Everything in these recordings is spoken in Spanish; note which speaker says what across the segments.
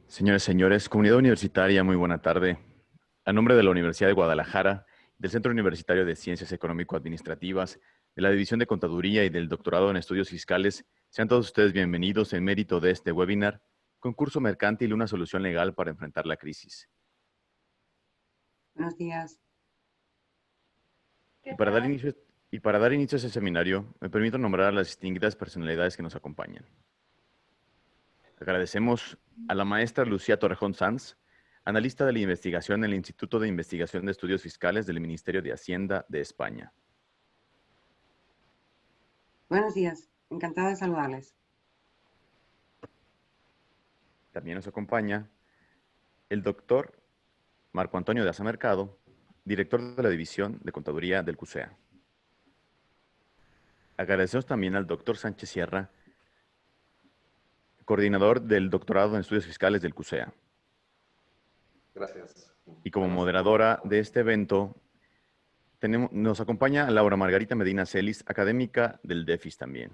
Speaker 1: Señores, señores, comunidad universitaria, muy buena tarde. A nombre de la Universidad de Guadalajara, del Centro Universitario de Ciencias Económico-Administrativas, de la División de Contaduría y del Doctorado en Estudios Fiscales, sean todos ustedes bienvenidos en mérito de este webinar, Concurso Mercantil, una solución legal para enfrentar la crisis.
Speaker 2: Buenos días.
Speaker 1: Y para dar inicio a este seminario, me permito nombrar a las distinguidas personalidades que nos acompañan. Agradecemos a la maestra Lucía Torrejón Sanz, analista de la investigación en el Instituto de Investigación de Estudios Fiscales del Ministerio de Hacienda de España.
Speaker 2: Buenos días. Encantada de saludarles.
Speaker 1: También nos acompaña el doctor Marco Antonio de Asa Mercado, director de la División de Contaduría del CUSEA. Agradecemos también al doctor Sánchez Sierra, coordinador del doctorado en Estudios Fiscales del CUSEA.
Speaker 3: Gracias.
Speaker 1: Y como moderadora de este evento, nos acompaña Laura Margarita Medina Celis, académica del DEFIS también.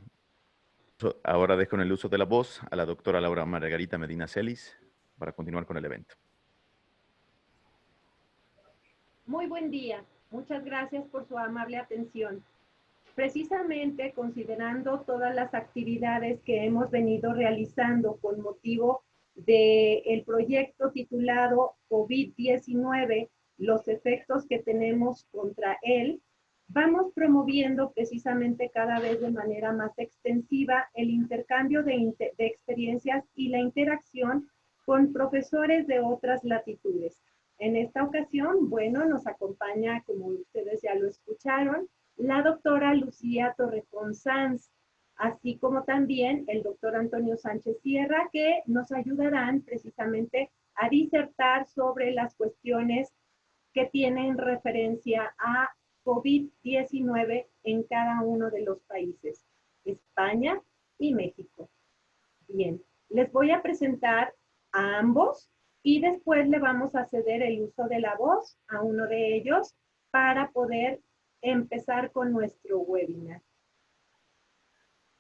Speaker 1: Ahora dejo en el uso de la voz a la doctora Laura Margarita Medina Celis para continuar con el evento.
Speaker 4: Muy buen día. Muchas gracias por su amable atención. Precisamente considerando todas las actividades que hemos venido realizando con motivo del proyecto titulado COVID-19, los efectos que tenemos contra él, vamos promoviendo precisamente cada vez de manera más extensiva el intercambio de experiencias y la interacción con profesores de otras latitudes. En esta ocasión, bueno, nos acompaña, como ustedes ya lo escucharon, la doctora Lucía Torrejón Sanz, así como también el doctor Antonio Sánchez Sierra, que nos ayudarán precisamente a disertar sobre las cuestiones que tienen referencia a COVID-19 en cada uno de los países, España y México. Bien, les voy a presentar a ambos y después le vamos a ceder el uso de la voz a uno de ellos para poder empezar con nuestro webinar.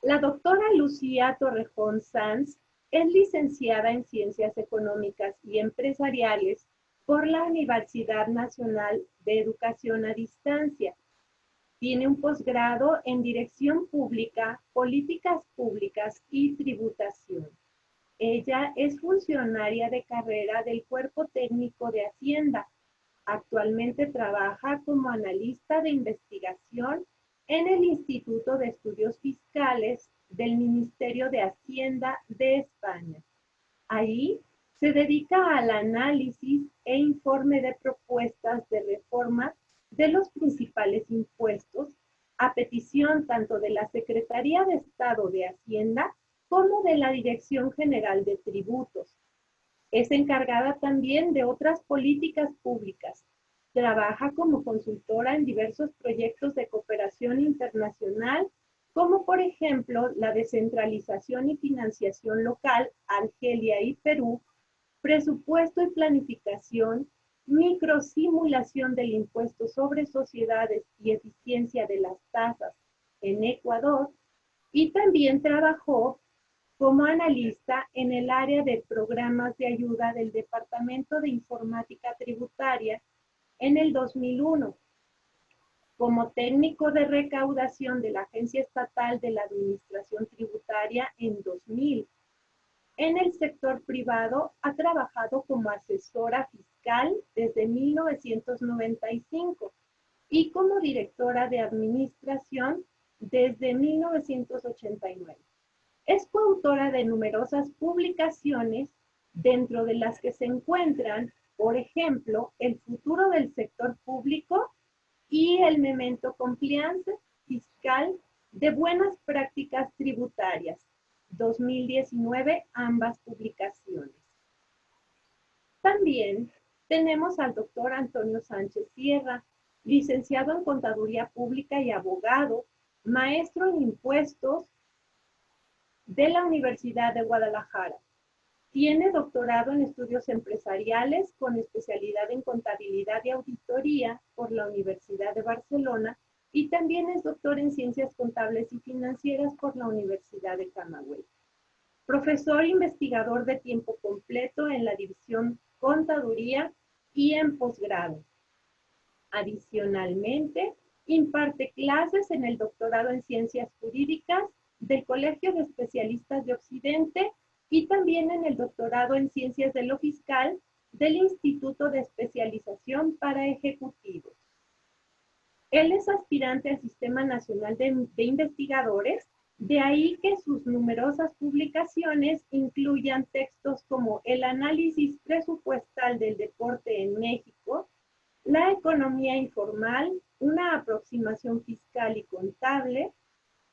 Speaker 4: La doctora Lucía Torrejón Sanz es licenciada en Ciencias Económicas y Empresariales por la Universidad Nacional de Educación a Distancia. Tiene un posgrado en Dirección Pública, Políticas Públicas y Tributación. Ella es funcionaria de carrera del Cuerpo Técnico de Hacienda. Actualmente trabaja como analista de investigación en el Instituto de Estudios Fiscales del Ministerio de Hacienda de España. Ahí se dedica al análisis e informe de propuestas de reforma de los principales impuestos a petición tanto de la Secretaría de Estado de Hacienda como de la Dirección General de Tributos. Es encargada también de otras políticas públicas. Trabaja como consultora en diversos proyectos de cooperación internacional, como por ejemplo la descentralización y financiación local, Argelia y Perú, presupuesto y planificación, microsimulación del impuesto sobre sociedades y eficiencia de las tasas en Ecuador, y también trabajó como analista en el área de programas de ayuda del Departamento de Informática Tributaria en el 2001, como técnico de recaudación de la Agencia Estatal de la Administración Tributaria en 2000. En el sector privado ha trabajado como asesora fiscal desde 1995 y como directora de administración desde 1989. Es coautora de numerosas publicaciones, dentro de las que se encuentran, por ejemplo, El futuro del sector público y el Memento Compliance Fiscal de Buenas Prácticas Tributarias, 2019, ambas publicaciones. También tenemos al doctor Antonio Sánchez Sierra, licenciado en Contaduría Pública y abogado, maestro en impuestos de la Universidad de Guadalajara. Tiene doctorado en estudios empresariales con especialidad en contabilidad y auditoría por la Universidad de Barcelona y también es doctor en ciencias contables y financieras por la Universidad de Camagüey. profesor investigador de tiempo completo en la División Contaduría y en posgrado. Adicionalmente, imparte clases en el doctorado en Ciencias Jurídicas del Colegio de Especialistas de Occidente y también en el doctorado en Ciencias de lo Fiscal del Instituto de Especialización para Ejecutivos. Él es aspirante al Sistema Nacional de Investigadores, de ahí que sus numerosas publicaciones incluyan textos como el análisis presupuestal del deporte en México, la economía informal, una aproximación fiscal y contable,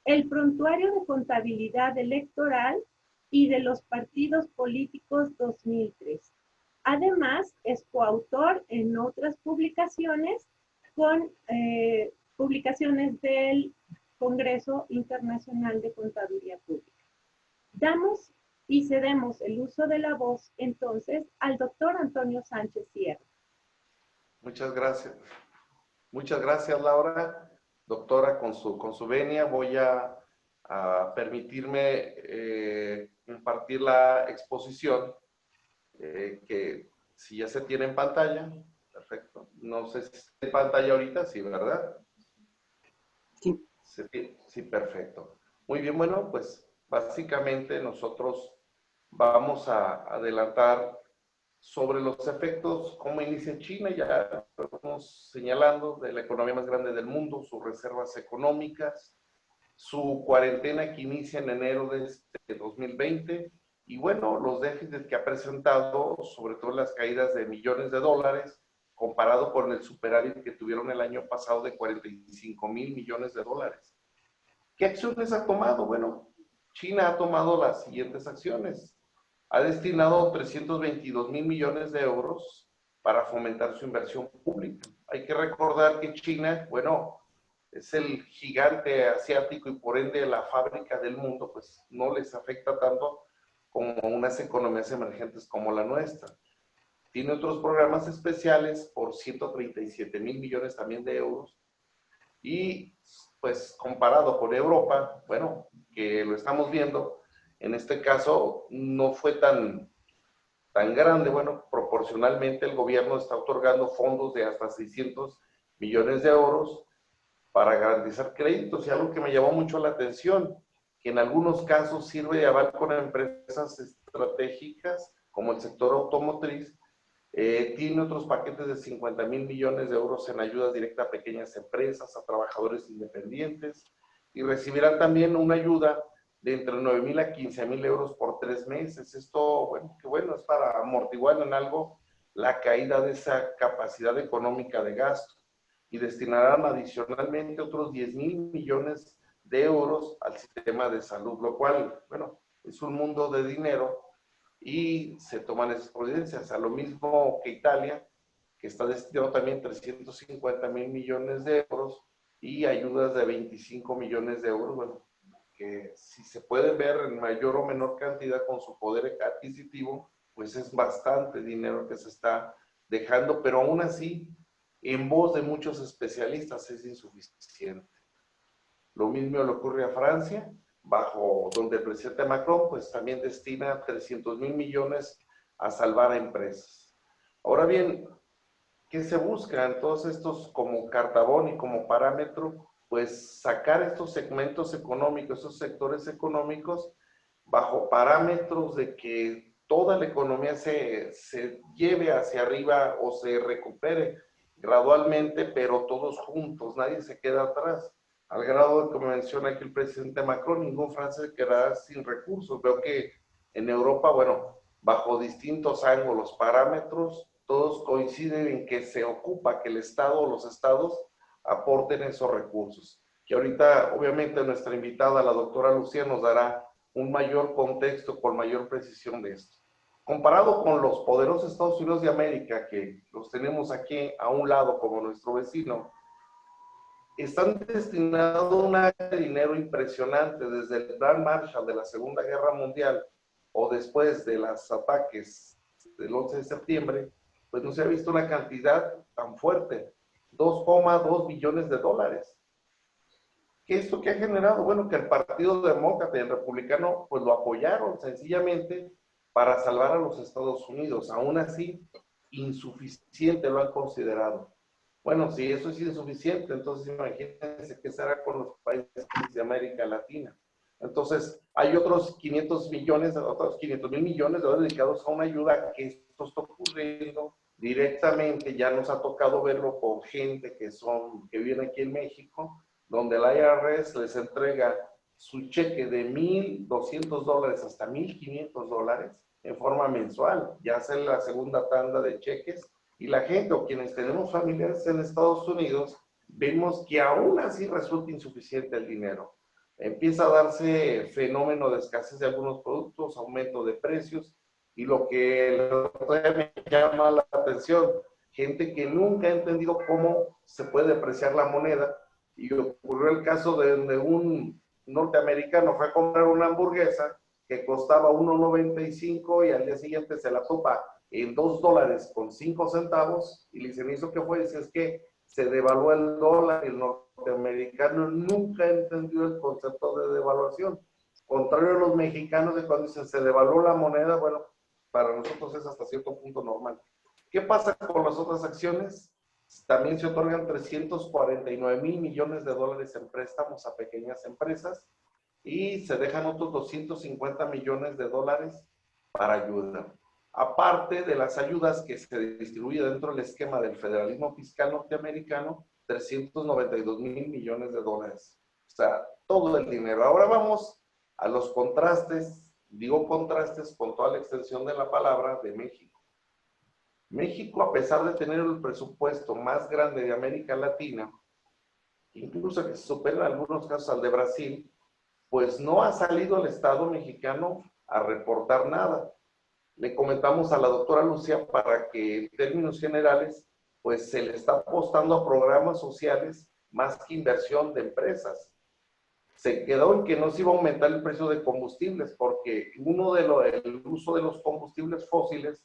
Speaker 4: el prontuario de contabilidad electoral y de los partidos políticos 2003. Además, es coautor en otras publicaciones con publicaciones del Congreso Internacional de Contaduría Pública. Damos y cedemos el uso de la voz entonces al doctor Antonio Sánchez Sierra.
Speaker 3: Muchas gracias. Muchas gracias, Laura. Doctora, con su venia voy a permitirme compartir la exposición que si ya se tiene en pantalla. Perfecto. No sé si está en pantalla ahorita, sí, ¿verdad?
Speaker 2: Sí.
Speaker 3: Sí, perfecto. Muy bien, bueno, pues básicamente nosotros vamos a adelantar sobre los efectos, cómo inicia China, ya lo estamos señalando, de la economía más grande del mundo, sus reservas económicas, su cuarentena que inicia en enero de este 2020, y bueno, los déficits que ha presentado, sobre todo las caídas de millones de dólares, comparado con el superávit que tuvieron el año pasado de 45,000 millones de dólares. ¿Qué acciones ha tomado? Bueno, China ha tomado las siguientes acciones. Ha destinado 322,000 millones de euros para fomentar su inversión pública. Hay que recordar que China, bueno, es el gigante asiático y por ende la fábrica del mundo, pues no les afecta tanto como unas economías emergentes como la nuestra. Tiene otros programas especiales por 137,000 millones también de euros. Y pues comparado con Europa, bueno, que lo estamos viendo, en este caso no fue tan grande. Bueno, proporcionalmente el gobierno está otorgando fondos de hasta 600 millones de euros para garantizar créditos. Y algo que me llamó mucho la atención, que en algunos casos sirve de aval con empresas estratégicas como el sector automotriz. Tiene otros paquetes de 50,000 millones de euros en ayudas directas a pequeñas empresas, a trabajadores independientes, y recibirán también una ayuda de entre 9,000 a 15,000 euros por 3 meses. Esto, bueno, que bueno, es para amortiguar en algo la caída de esa capacidad económica de gasto, y destinarán adicionalmente otros 10,000 millones de euros al sistema de salud, lo cual, bueno, es un mundo de dinero y se toman esas providencias. A lo mismo que Italia, que está destinado también 350,000 millones de euros y ayudas de 25 millones de euros, bueno, que si se pueden ver en mayor o menor cantidad con su poder adquisitivo, pues es bastante dinero que se está dejando, pero aún así, en voz de muchos especialistas, es insuficiente. Lo mismo le ocurre a Francia, donde el presidente Macron pues también destina 300,000 millones a salvar a empresas. Ahora bien, ¿qué se busca en todos estos como cartabón y como parámetro? Pues sacar estos segmentos económicos, estos sectores económicos, bajo parámetros de que toda la economía se lleve hacia arriba o se recupere gradualmente, pero todos juntos, nadie se queda atrás. Al grado de, como menciona aquí el presidente Macron, ningún francés quedará sin recursos. Veo que en Europa, bueno, bajo distintos ángulos, parámetros, todos coinciden en que se ocupa que el Estado o los estados aporten esos recursos. Que ahorita, obviamente, nuestra invitada, la doctora Lucía, nos dará un mayor contexto con mayor precisión de esto. Comparado con los poderosos Estados Unidos de América, que los tenemos aquí a un lado como nuestro vecino, están destinados una de dinero impresionante desde el Plan Marshall de la Segunda Guerra Mundial o después de los ataques del 11 de septiembre, pues no se ha visto una cantidad tan fuerte, 2,2 billones de dólares. ¿Qué es lo que ha generado? Bueno, que el Partido Demócrata y el Republicano pues lo apoyaron sencillamente para salvar a los Estados Unidos. Aún así, insuficiente lo han considerado. Bueno, si eso es insuficiente, entonces imagínense qué será con los países de América Latina. Entonces, hay otros 500 millones, otros 500,000 millones de dólares dedicados a una ayuda que esto está ocurriendo directamente. Ya nos ha tocado verlo con gente que vive aquí en México, donde la IRS les entrega su cheque de $1,200 hasta $1,500 en forma mensual. Ya hace la segunda tanda de cheques y la gente o quienes tenemos familiares en Estados Unidos, vemos que aún así resulta insuficiente el dinero. Empieza a darse fenómeno de escasez de algunos productos, aumento de precios y lo que me llama la atención, gente que nunca ha entendido cómo se puede depreciar la moneda. Y ocurrió el caso de un norteamericano fue a comprar una hamburguesa que costaba $1.95 y al día siguiente se la topa en $2.05 y le dicen, ¿eso qué fue? Dice, es que se devaluó el dólar y el norteamericano nunca entendió el concepto de devaluación. Contrario a los mexicanos, de cuando dicen se devaluó la moneda, bueno, para nosotros es hasta cierto punto normal. ¿Qué pasa con las otras acciones? También se otorgan 349,000 millones de dólares en préstamos a pequeñas empresas y se dejan otros 250 millones de dólares para ayuda. Aparte de las ayudas que se distribuyen dentro del esquema del federalismo fiscal norteamericano, 392,000 millones de dólares. O sea, todo el dinero. Ahora vamos a los contrastes, digo contrastes con toda la extensión de la palabra, de México. México, a pesar de tener el presupuesto más grande de América Latina, incluso que se supera en algunos casos al de Brasil, pues no ha salido el Estado mexicano a reportar nada. Le comentamos a la doctora Lucía para que en términos generales, pues se le está apostando a programas sociales más que inversión de empresas. Se quedó en que no se iba a aumentar el precio de combustibles porque el uso de los combustibles fósiles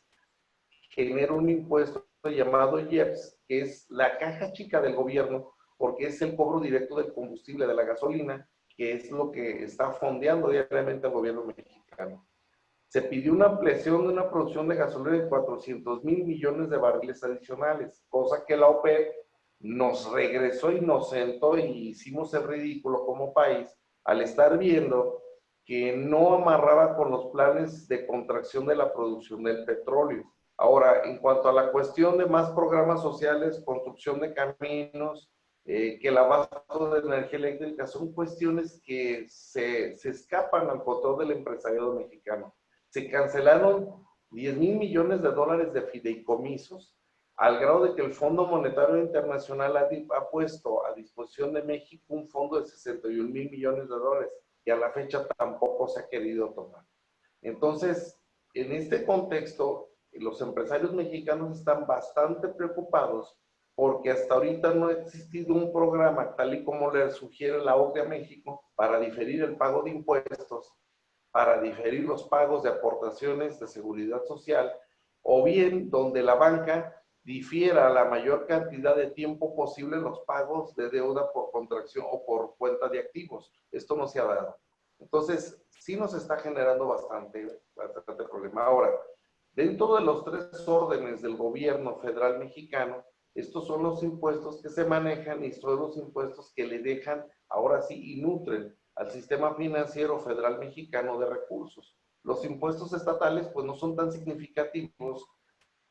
Speaker 3: genera un impuesto llamado IEPS, que es la caja chica del gobierno, porque es el cobro directo del combustible, de la gasolina, que es lo que está fondeando diariamente el gobierno mexicano. Se pidió una ampliación de una producción de gasolina de 400,000 millones de barriles adicionales, cosa que la OPEP nos regresó y nos sentó y hicimos el ridículo como país al estar viendo que no amarraba con los planes de contracción de la producción del petróleo. Ahora, en cuanto a la cuestión de más programas sociales, construcción de caminos, que el abasto de energía eléctrica, son cuestiones que se escapan al control del empresariado mexicano. Se cancelaron 10,000 millones de dólares de fideicomisos, al grado de que el Fondo Monetario Internacional ha puesto a disposición de México un fondo de 61,000 millones de dólares, y a la fecha tampoco se ha querido tomar. Entonces, en este contexto, los empresarios mexicanos están bastante preocupados porque hasta ahorita no ha existido un programa, tal y como le sugiere la OCDE a México, para diferir el pago de impuestos, para diferir los pagos de aportaciones de seguridad social, o bien donde la banca difiera la mayor cantidad de tiempo posible los pagos de deuda por contracción o por cuenta de activos. Esto no se ha dado. Entonces, sí nos está generando bastante problema. Ahora, dentro de los tres órdenes del gobierno federal mexicano, estos son los impuestos que se manejan y son los impuestos que le dejan, ahora sí, y nutren al sistema financiero federal mexicano de recursos. Los impuestos estatales, pues no son tan significativos,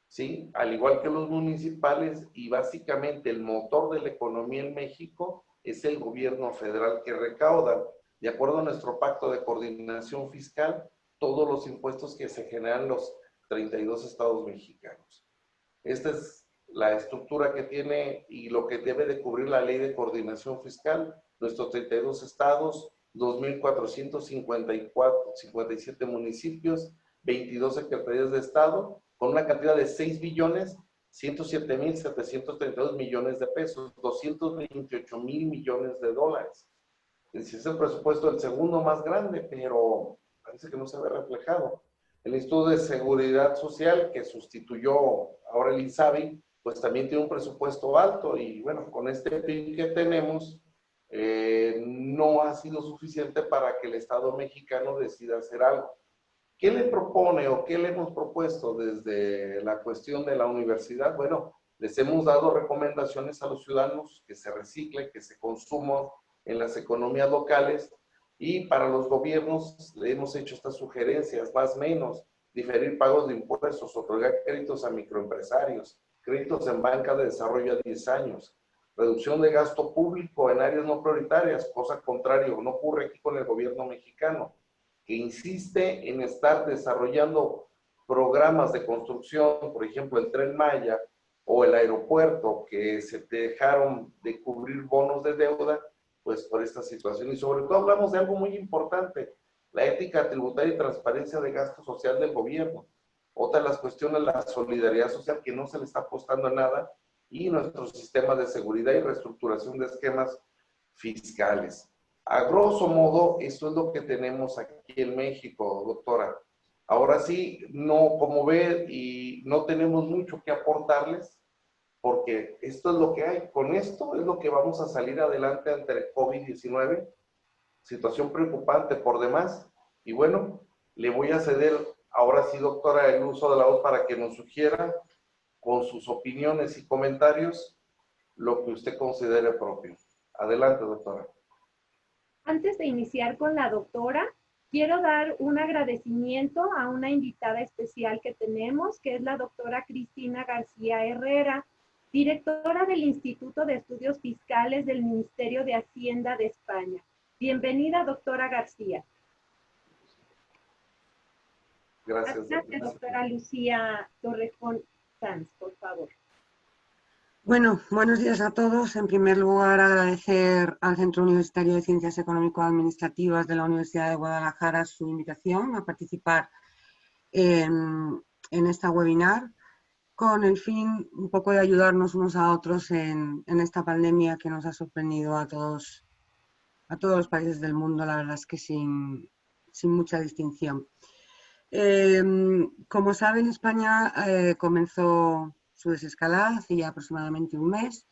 Speaker 3: ¿sí? Al igual que los municipales, y básicamente el motor de la economía en México es el gobierno federal que recauda. De acuerdo a nuestro pacto de coordinación fiscal, todos los impuestos que se generan los 32 estados mexicanos. Esta es la estructura que tiene y lo que debe de cubrir la ley de coordinación fiscal. Nuestros 32 estados, 2,457 municipios, 22 secretarías de estado, con una cantidad de 6,107,732 millones de pesos, 228,000 millones de dólares. Es el presupuesto el segundo más grande, pero parece que no se ve reflejado. El Instituto de Seguridad Social, que sustituyó ahora el INSABI, pues también tiene un presupuesto alto y bueno, con este PIB que tenemos, no ha sido suficiente para que el Estado mexicano decida hacer algo. ¿Qué le propone o qué le hemos propuesto desde la cuestión de la universidad? Bueno, les hemos dado recomendaciones a los ciudadanos que se recicle, que se consuma en las economías locales, y para los gobiernos le hemos hecho estas sugerencias, más o menos, diferir pagos de impuestos, otorgar créditos a microempresarios, créditos en banca de desarrollo a 10 años, reducción de gasto público en áreas no prioritarias, cosa contraria, no ocurre aquí con el gobierno mexicano, que insiste en estar desarrollando programas de construcción, por ejemplo, el Tren Maya o el aeropuerto, que se dejaron de cubrir bonos de deuda, pues por esta situación. Y sobre todo hablamos de algo muy importante, la ética tributaria y transparencia de gasto social del gobierno. Otra de las cuestiones, la solidaridad social, que no se le está apostando a nada, y nuestros sistemas de seguridad y reestructuración de esquemas fiscales. A grosso modo, esto es lo que tenemos aquí en México, doctora. Ahora sí, no, como ve, y no tenemos mucho que aportarles, porque esto es lo que hay. Con esto es lo que vamos a salir adelante ante el COVID-19, situación preocupante por demás. Y bueno, le voy a ceder ahora sí, doctora, el uso de la voz para que nos sugiera con sus opiniones y comentarios lo que usted considere propio. Adelante, doctora.
Speaker 4: Antes de iniciar con la doctora, quiero dar un agradecimiento a una invitada especial que tenemos, que es la doctora Cristina García Herrera, directora del Instituto de Estudios Fiscales del Ministerio de Hacienda de España. Bienvenida, doctora García.
Speaker 3: Gracias.
Speaker 4: Gracias, doctora Lucía Torrejón Sanz, por favor.
Speaker 2: Bueno, buenos días a todos. En primer lugar, agradecer al Centro Universitario de Ciencias Económico-Administrativas de la Universidad de Guadalajara su invitación a participar en esta webinar, con el fin un poco de ayudarnos unos a otros en esta pandemia que nos ha sorprendido a todos los países del mundo, la verdad es que sin mucha distinción. Como saben, España comenzó su desescalada hace ya aproximadamente un mes,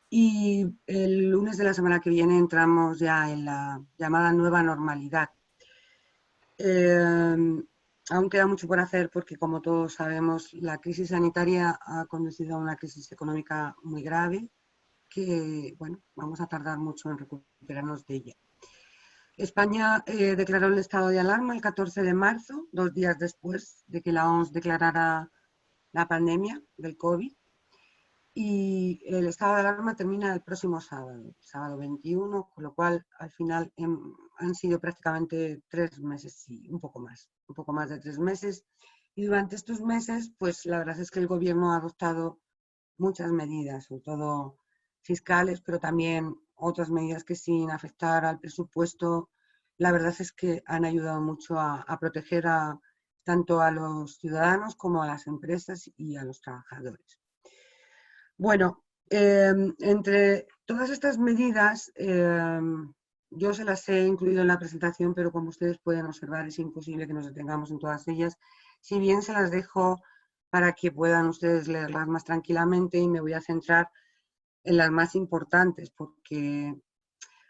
Speaker 2: y el lunes de la semana que viene entramos ya en la llamada nueva normalidad. Aún queda mucho por hacer porque, como todos sabemos, la crisis sanitaria ha conducido a una crisis económica muy grave que, bueno, vamos a tardar mucho en recuperarnos de ella. España declaró el estado de alarma el 14 de marzo, 2 días después de que la OMS declarara la pandemia del COVID, y el estado de alarma termina el próximo sábado 21, con lo cual al final han sido prácticamente 3 meses y un poco más de 3 meses, y durante estos meses pues la verdad es que el gobierno ha adoptado muchas medidas, sobre todo fiscales, pero también otras medidas que, sin afectar al presupuesto, la verdad es que han ayudado mucho a proteger tanto a los ciudadanos como a las empresas y a los trabajadores. Bueno, entre todas estas medidas, yo se las he incluido en la presentación, pero como ustedes pueden observar es imposible que nos detengamos en todas ellas, si bien se las dejo para que puedan ustedes leerlas más tranquilamente, y me voy a centrar en las más importantes, porque,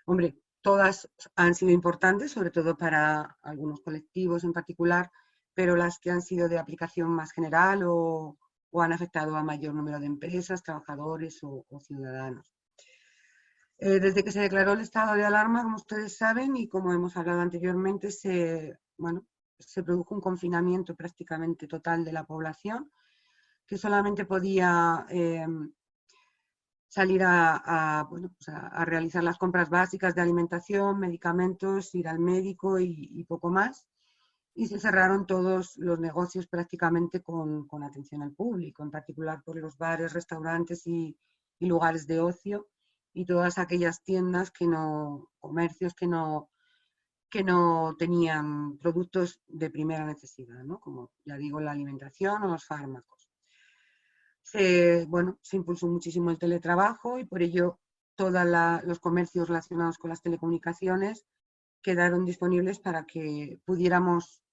Speaker 2: hombre, todas han sido importantes, sobre todo para algunos colectivos en particular, pero las que han sido de aplicación más general o han afectado a mayor número de empresas, trabajadores o ciudadanos. Desde que se declaró el estado de alarma, como ustedes saben y como hemos hablado anteriormente, se produjo un confinamiento prácticamente total de la población, que solamente podía salir a realizar las compras básicas de alimentación, medicamentos, ir al médico y poco más. Y se cerraron todos los negocios prácticamente con atención al público, en particular por los bares, restaurantes y lugares de ocio, y todas aquellas tiendas comercios que no tenían productos de primera necesidad, ¿no? Como ya digo, la alimentación o los fármacos. Se impulsó muchísimo el teletrabajo, y por ello todos los comercios relacionados con las telecomunicaciones quedaron disponibles para que pudiéramos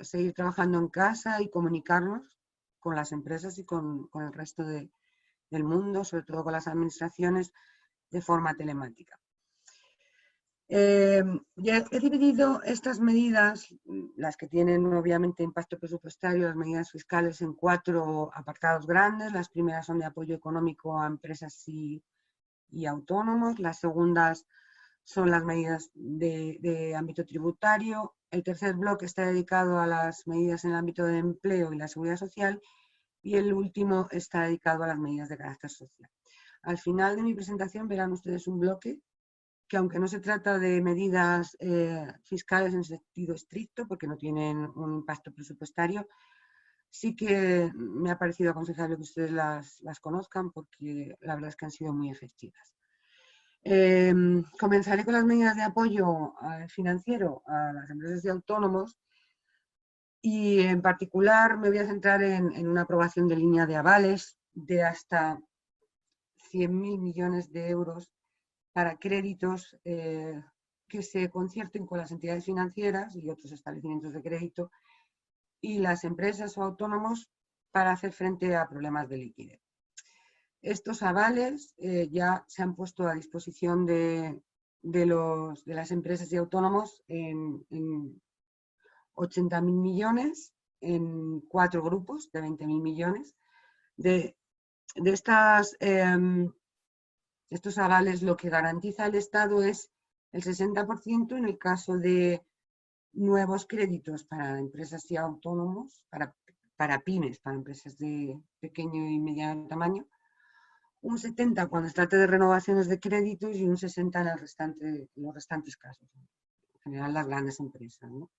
Speaker 2: seguir trabajando en casa y comunicarnos con las empresas y con el resto del mundo, sobre todo con las administraciones, de forma telemática. Ya he dividido estas medidas, las que tienen obviamente impacto presupuestario, las medidas fiscales, en 4 apartados grandes. Las primeras son de apoyo económico a empresas y autónomos. Las segundas son las medidas de ámbito tributario. El tercer bloque está dedicado a las medidas en el ámbito de empleo y la seguridad social. Y el último está dedicado a las medidas de carácter social. Al final de mi presentación verán ustedes un bloque que, aunque no se trata de medidas fiscales en sentido estricto, porque no tienen un impacto presupuestario, sí que me ha parecido aconsejable que ustedes las conozcan, porque la verdad es que han sido muy efectivas. Comenzaré con las medidas de apoyo financiero a las empresas y autónomos, y en particular me voy a centrar en una aprobación de línea de avales de hasta 100.000 millones de euros para créditos que se concierten con las entidades financieras y otros establecimientos de crédito y las empresas o autónomos para hacer frente a problemas de liquidez. Estos avales ya se han puesto a disposición de las empresas y autónomos en 80.000 millones, en 4 grupos de 20.000 millones. De estos avales, lo que garantiza el Estado es el 60% en el caso de nuevos créditos para empresas y autónomos, para pymes, para empresas de pequeño y mediano tamaño, un 70% cuando se trate de renovaciones de créditos y un 60% en los restantes casos, en general las grandes empresas, ¿no?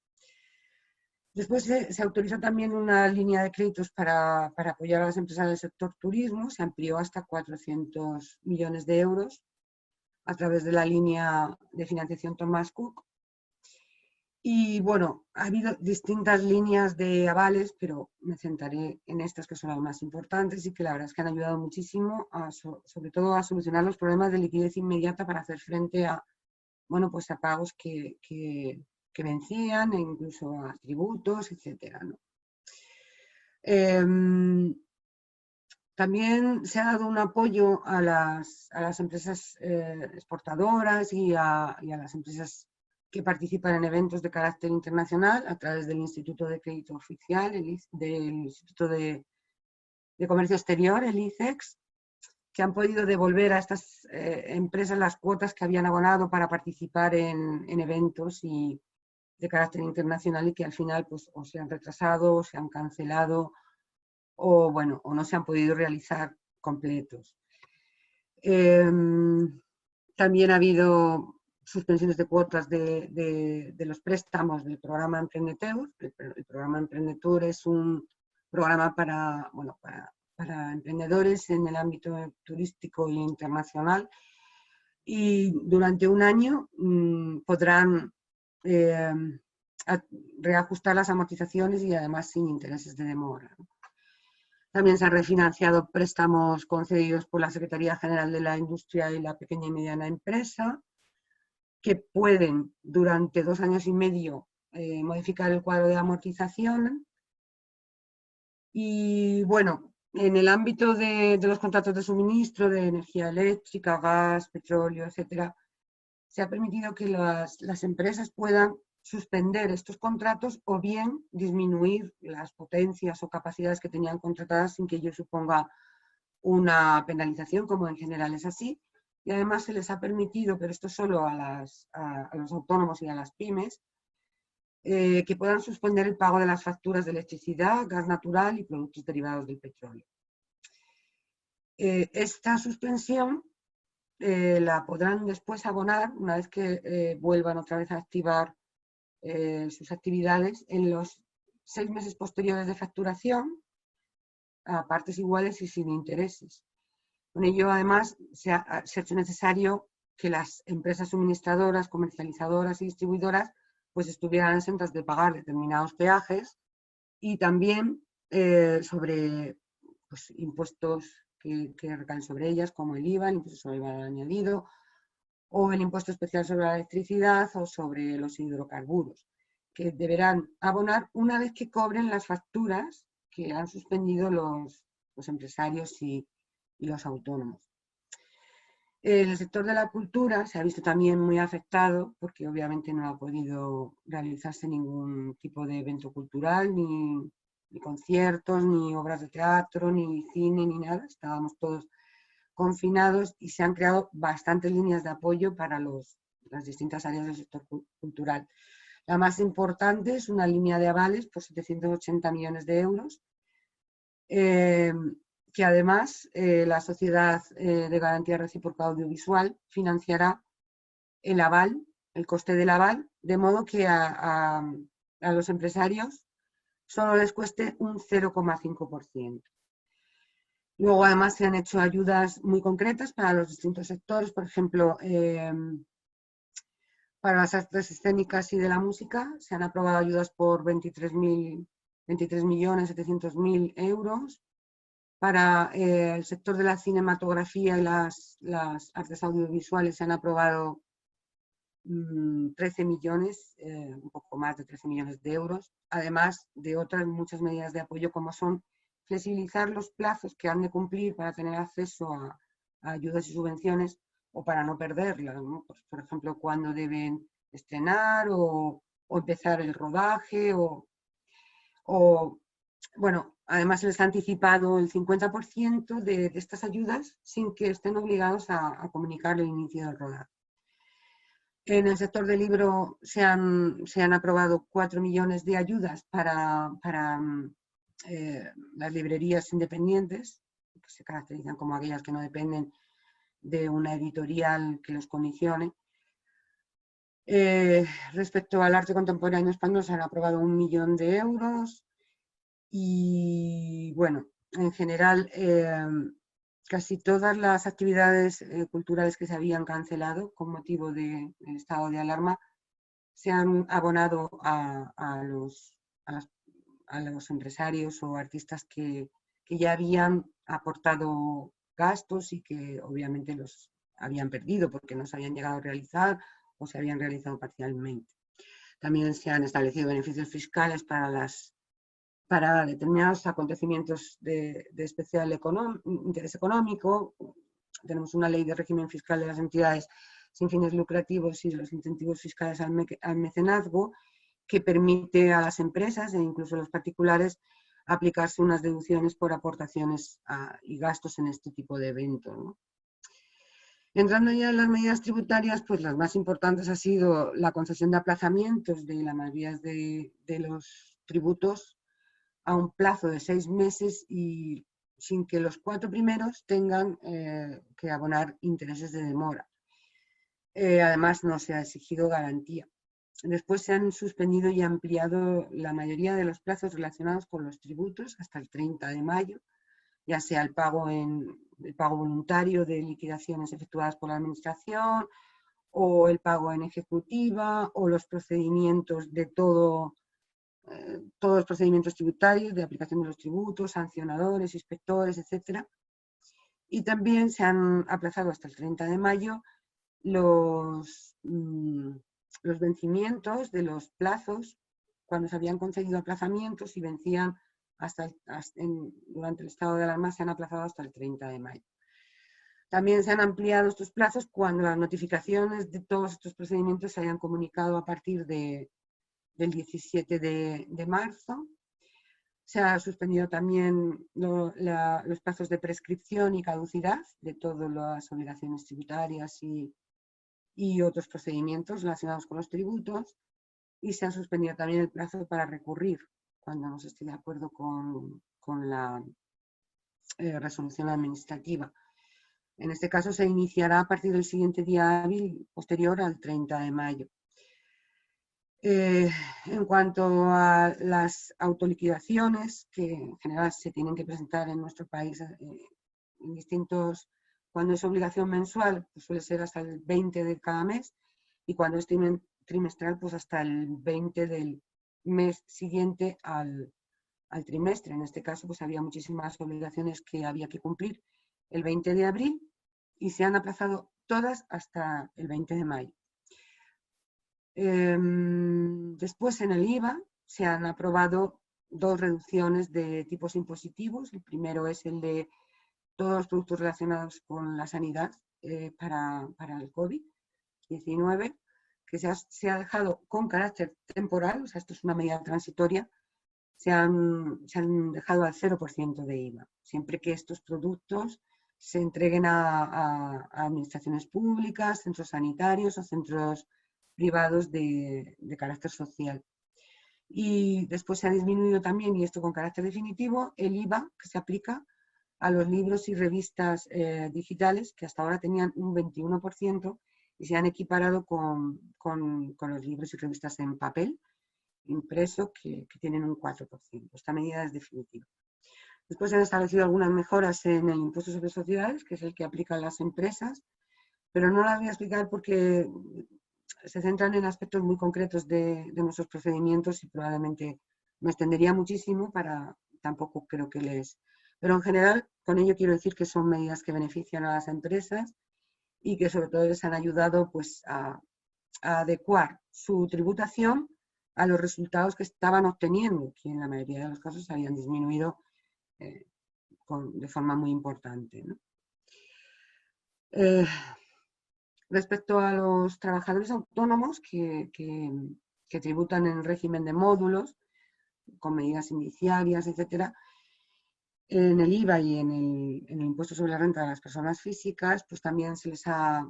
Speaker 2: Después se autorizó también una línea de créditos para apoyar a las empresas del sector turismo. Se amplió hasta 400 millones de euros a través de la línea de financiación Thomas Cook. Y bueno, ha habido distintas líneas de avales, pero me centraré en estas que son las más importantes y que la verdad es que han ayudado muchísimo, sobre todo a solucionar los problemas de liquidez inmediata para hacer frente a, bueno, pues a pagos que vencían, e incluso a tributos, etcétera, ¿no? También se ha dado un apoyo a las empresas exportadoras y a las empresas que participan en eventos de carácter internacional a través del Instituto de Crédito Oficial, del Instituto de Comercio Exterior, el ICEX, que han podido devolver a estas empresas las cuotas que habían abonado para participar en eventos y de carácter internacional, y que al final pues o se han retrasado o se han cancelado o, bueno, o no se han podido realizar completos. También ha habido suspensiones de cuotas de los préstamos del programa Emprendetur. El programa Emprendetur es un programa para emprendedores en el ámbito turístico e internacional, y durante un año podrán reajustar las amortizaciones y además sin intereses de demora. También se han refinanciado préstamos concedidos por la Secretaría General de la Industria y la Pequeña y Mediana Empresa, que pueden durante 2 años y medio modificar el cuadro de amortización. Y bueno, en el ámbito de los contratos de suministro de energía eléctrica, gas, petróleo, etcétera, se ha permitido que las empresas puedan suspender estos contratos o bien disminuir las potencias o capacidades que tenían contratadas sin que ello suponga una penalización, como en general es así. Y además se les ha permitido, pero esto solo a los autónomos y a las pymes, que puedan suspender el pago de las facturas de electricidad, gas natural y productos derivados del petróleo. Esta suspensión la podrán después abonar una vez que vuelvan otra vez a activar sus actividades en los 6 meses posteriores de facturación, a partes iguales y sin intereses. Con ello, además, se ha hecho necesario que las empresas suministradoras, comercializadoras y distribuidoras pues estuvieran exentas de pagar determinados peajes, y también sobre pues, impuestos que recaen sobre ellas, como el IVA, el impuesto sobre el valor añadido, o el impuesto especial sobre la electricidad o sobre los hidrocarburos, que deberán abonar una vez que cobren las facturas que han suspendido los empresarios y los autónomos. El sector de la cultura se ha visto también muy afectado porque obviamente no ha podido realizarse ningún tipo de evento cultural, ni conciertos, ni obras de teatro, ni cine, ni nada. Estábamos todos confinados y se han creado bastantes líneas de apoyo para las distintas áreas del sector cultural. La más importante es una línea de avales por 780 millones de euros, que además la Sociedad de Garantía Recíproca Audiovisual financiará el aval, el coste del aval, de modo que a los empresarios solo les cueste un 0,5%. Luego, además, se han hecho ayudas muy concretas para los distintos sectores, por ejemplo, para las artes escénicas y de la música se han aprobado ayudas por 23.700.000 euros. Para el sector de la cinematografía y las artes audiovisuales se han aprobado 13 millones, un poco más de 13 millones de euros, además de otras muchas medidas de apoyo como son flexibilizar los plazos que han de cumplir para tener acceso a ayudas y subvenciones o para no perderlas, ¿no? Pues, por ejemplo, cuando deben estrenar o empezar el rodaje bueno, además les ha anticipado el 50% de estas ayudas sin que estén obligados a comunicar el inicio del rodaje. En el sector del libro se han aprobado 4 millones de ayudas para las librerías independientes, que se caracterizan como aquellas que no dependen de una editorial que los condicione. Respecto al arte contemporáneo español se han aprobado 1 millón de euros y, bueno, en general casi todas las actividades culturales que se habían cancelado con motivo del estado de alarma se han abonado a los empresarios o artistas que ya habían aportado gastos y que obviamente los habían perdido porque no se habían llegado a realizar o se habían realizado parcialmente. También se han establecido beneficios fiscales para determinados acontecimientos de especial interés económico. Tenemos una ley de régimen fiscal de las entidades sin fines lucrativos y de los incentivos fiscales al mecenazgo, que permite a las empresas e incluso a los particulares aplicarse unas deducciones por aportaciones y gastos en este tipo de eventos, ¿no? Entrando ya en las medidas tributarias, pues las más importantes ha sido la concesión de aplazamientos de la mayoría de los tributos a un plazo de 6 meses y sin que los 4 primeros tengan que abonar intereses de demora. Además, no se ha exigido garantía. Después se han suspendido y ampliado la mayoría de los plazos relacionados con los tributos hasta el 30 de mayo, ya sea el pago voluntario de liquidaciones efectuadas por la Administración o el pago en ejecutiva o los procedimientos de todos los procedimientos tributarios de aplicación de los tributos, sancionadores, inspectores, etc. Y también se han aplazado hasta el 30 de mayo los vencimientos de los plazos cuando se habían concedido aplazamientos y vencían durante el estado de alarma, se han aplazado hasta el 30 de mayo. También se han ampliado estos plazos cuando las notificaciones de todos estos procedimientos se hayan comunicado a partir del 17 de marzo. Se ha suspendido también los plazos de prescripción y caducidad de todas las obligaciones tributarias y otros procedimientos relacionados con los tributos, y se ha suspendido también el plazo para recurrir cuando no se esté de acuerdo con la resolución administrativa. En este caso se iniciará a partir del siguiente día hábil posterior al 30 de mayo. En cuanto a las autoliquidaciones, que en general se tienen que presentar en nuestro país en distintos, cuando es obligación mensual, pues suele ser hasta el 20 de cada mes, y cuando es trimestral, pues hasta el 20 del mes siguiente al trimestre. En este caso, pues había muchísimas obligaciones que había que cumplir el 20 de abril y se han aplazado todas hasta el 20 de mayo. Después, en el IVA, se han aprobado 2 reducciones de tipos impositivos. El primero es el de todos los productos relacionados con la sanidad, para el COVID-19, que se ha dejado con carácter temporal, o sea, esto es una medida transitoria, se han dejado al 0% de IVA, siempre que estos productos se entreguen a administraciones públicas, centros sanitarios o centros privados de carácter social. Y después se ha disminuido también, y esto con carácter definitivo, el IVA que se aplica a los libros y revistas digitales, que hasta ahora tenían un 21% y se han equiparado con los libros y revistas en papel, impreso, que tienen un 4%. Esta medida es definitiva. Después se han establecido algunas mejoras en el impuesto sobre sociedades, que es el que aplican las empresas, pero no las voy a explicar porque se centran en aspectos muy concretos de nuestros procedimientos y probablemente me extendería muchísimo tampoco creo que les... Pero en general, con ello quiero decir que son medidas que benefician a las empresas y que sobre todo les han ayudado pues, a adecuar su tributación a los resultados que estaban obteniendo, que en la mayoría de los casos habían disminuido de forma muy importante, ¿no? Respecto a los trabajadores autónomos que tributan en régimen de módulos, con medidas indiciarias, etcétera, en el IVA y en el impuesto sobre la renta de las personas físicas, pues también se les ha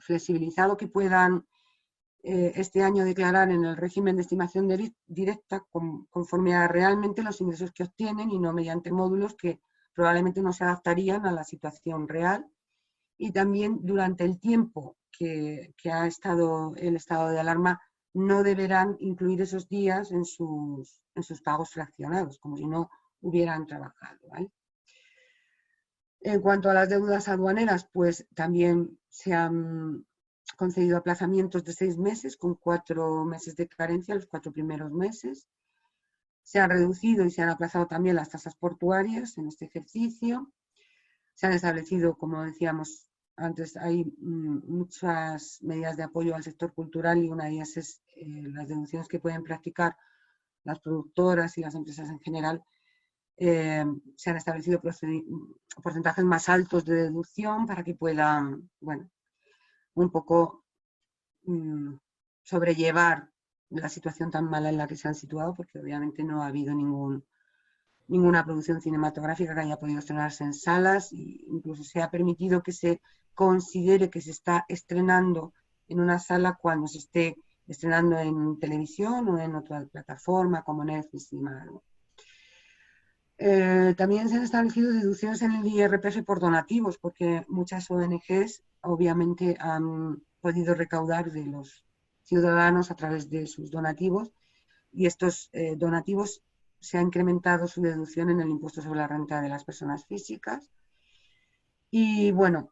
Speaker 2: flexibilizado que puedan este año declarar en el régimen de estimación directa conforme a realmente los ingresos que obtienen y no mediante módulos que probablemente no se adaptarían a la situación real. Y también durante el tiempo que ha estado el estado de alarma no deberán incluir esos días en sus pagos fraccionados, como si no hubieran trabajado, ¿vale? En cuanto a las deudas aduaneras, pues también se han concedido aplazamientos de 6 meses con 4 meses de carencia los 4 primeros meses. Se han reducido y se han aplazado también las tasas portuarias en este ejercicio. Se han establecido, como decíamos antes, hay muchas medidas de apoyo al sector cultural y una de ellas es las deducciones que pueden practicar las productoras y las empresas en general. Se han establecido porcentajes más altos de deducción para que puedan, bueno, un poco sobrellevar la situación tan mala en la que se han situado, porque obviamente no ha habido ninguna producción cinematográfica que haya podido estrenarse en salas, e incluso se ha permitido que se considere que se está estrenando en una sala cuando se esté estrenando en televisión o en otra plataforma como Netflix y más. También se han establecido deducciones en el IRPF por donativos, porque muchas ONGs obviamente han podido recaudar de los ciudadanos a través de sus donativos, y estos donativos se ha incrementado su deducción en el impuesto sobre la renta de las personas físicas. Y bueno,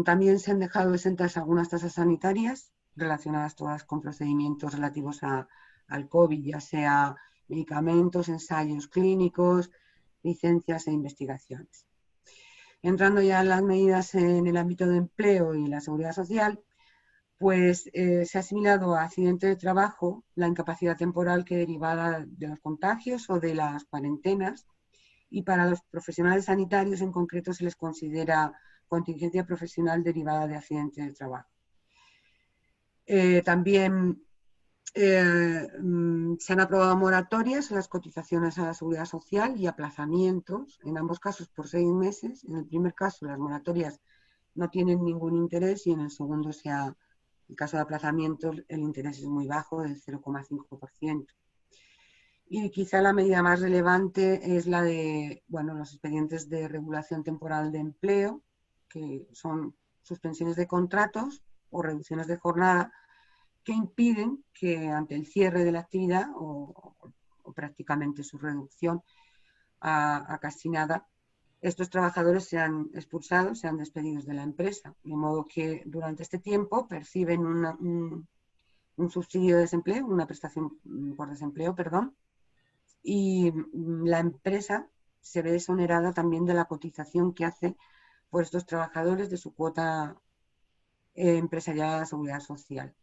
Speaker 2: también se han dejado exentas algunas tasas sanitarias relacionadas todas con procedimientos relativos al COVID, ya sea medicamentos, ensayos clínicos, licencias e investigaciones. Entrando ya en las medidas en el ámbito de empleo y la seguridad social, pues se ha asimilado a accidente de trabajo la incapacidad temporal que derivada de los contagios o de las cuarentenas, y para los profesionales sanitarios en concreto se les considera contingencia profesional derivada de accidente de trabajo. También se han aprobado moratorias a las cotizaciones a la seguridad social y aplazamientos, en ambos casos por 6 meses. En el primer caso las moratorias no tienen ningún interés y en el segundo, el caso de aplazamientos, el interés es muy bajo, del 0,5%. Y quizá la medida más relevante es la de los expedientes de regulación temporal de empleo, que son suspensiones de contratos o reducciones de jornada, que impiden que ante el cierre de la actividad o prácticamente su reducción a casi nada, estos trabajadores sean expulsados, sean despedidos de la empresa, de modo que durante este tiempo perciben un subsidio de desempleo, una prestación por desempleo, perdón, y la empresa se ve exonerada también de la cotización que hace por estos trabajadores de su cuota empresarial a la seguridad social.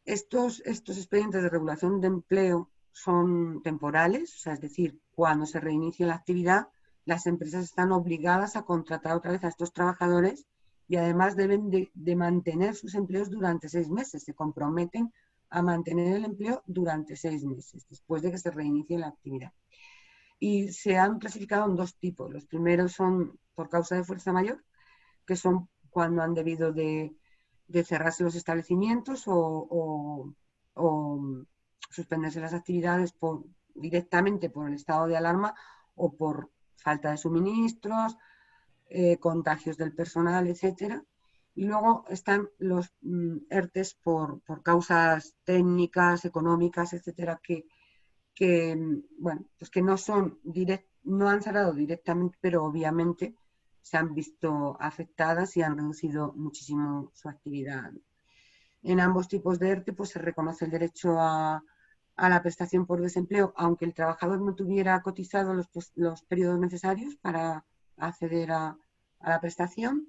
Speaker 2: Estos expedientes de regulación de empleo son temporales, o sea, es decir, cuando se reinicie la actividad las empresas están obligadas a contratar otra vez a estos trabajadores y además deben de mantener sus empleos durante 6 meses. Se comprometen a mantener el empleo durante 6 meses, después de que se reinicie la actividad. Y se han clasificado en 2 tipos. Los primeros son por causa de fuerza mayor, que son cuando han debido de cerrarse los establecimientos o suspenderse las actividades directamente por el estado de alarma o por falta de suministros, contagios del personal, etcétera. Y luego están los ERTES por causas técnicas, económicas, etcétera, bueno, pues que no han cerrado directamente, pero obviamente se han visto afectadas y han reducido muchísimo su actividad. En ambos tipos de ERTE pues, se reconoce el derecho a la prestación por desempleo, aunque el trabajador no tuviera cotizado los periodos necesarios para acceder a la prestación,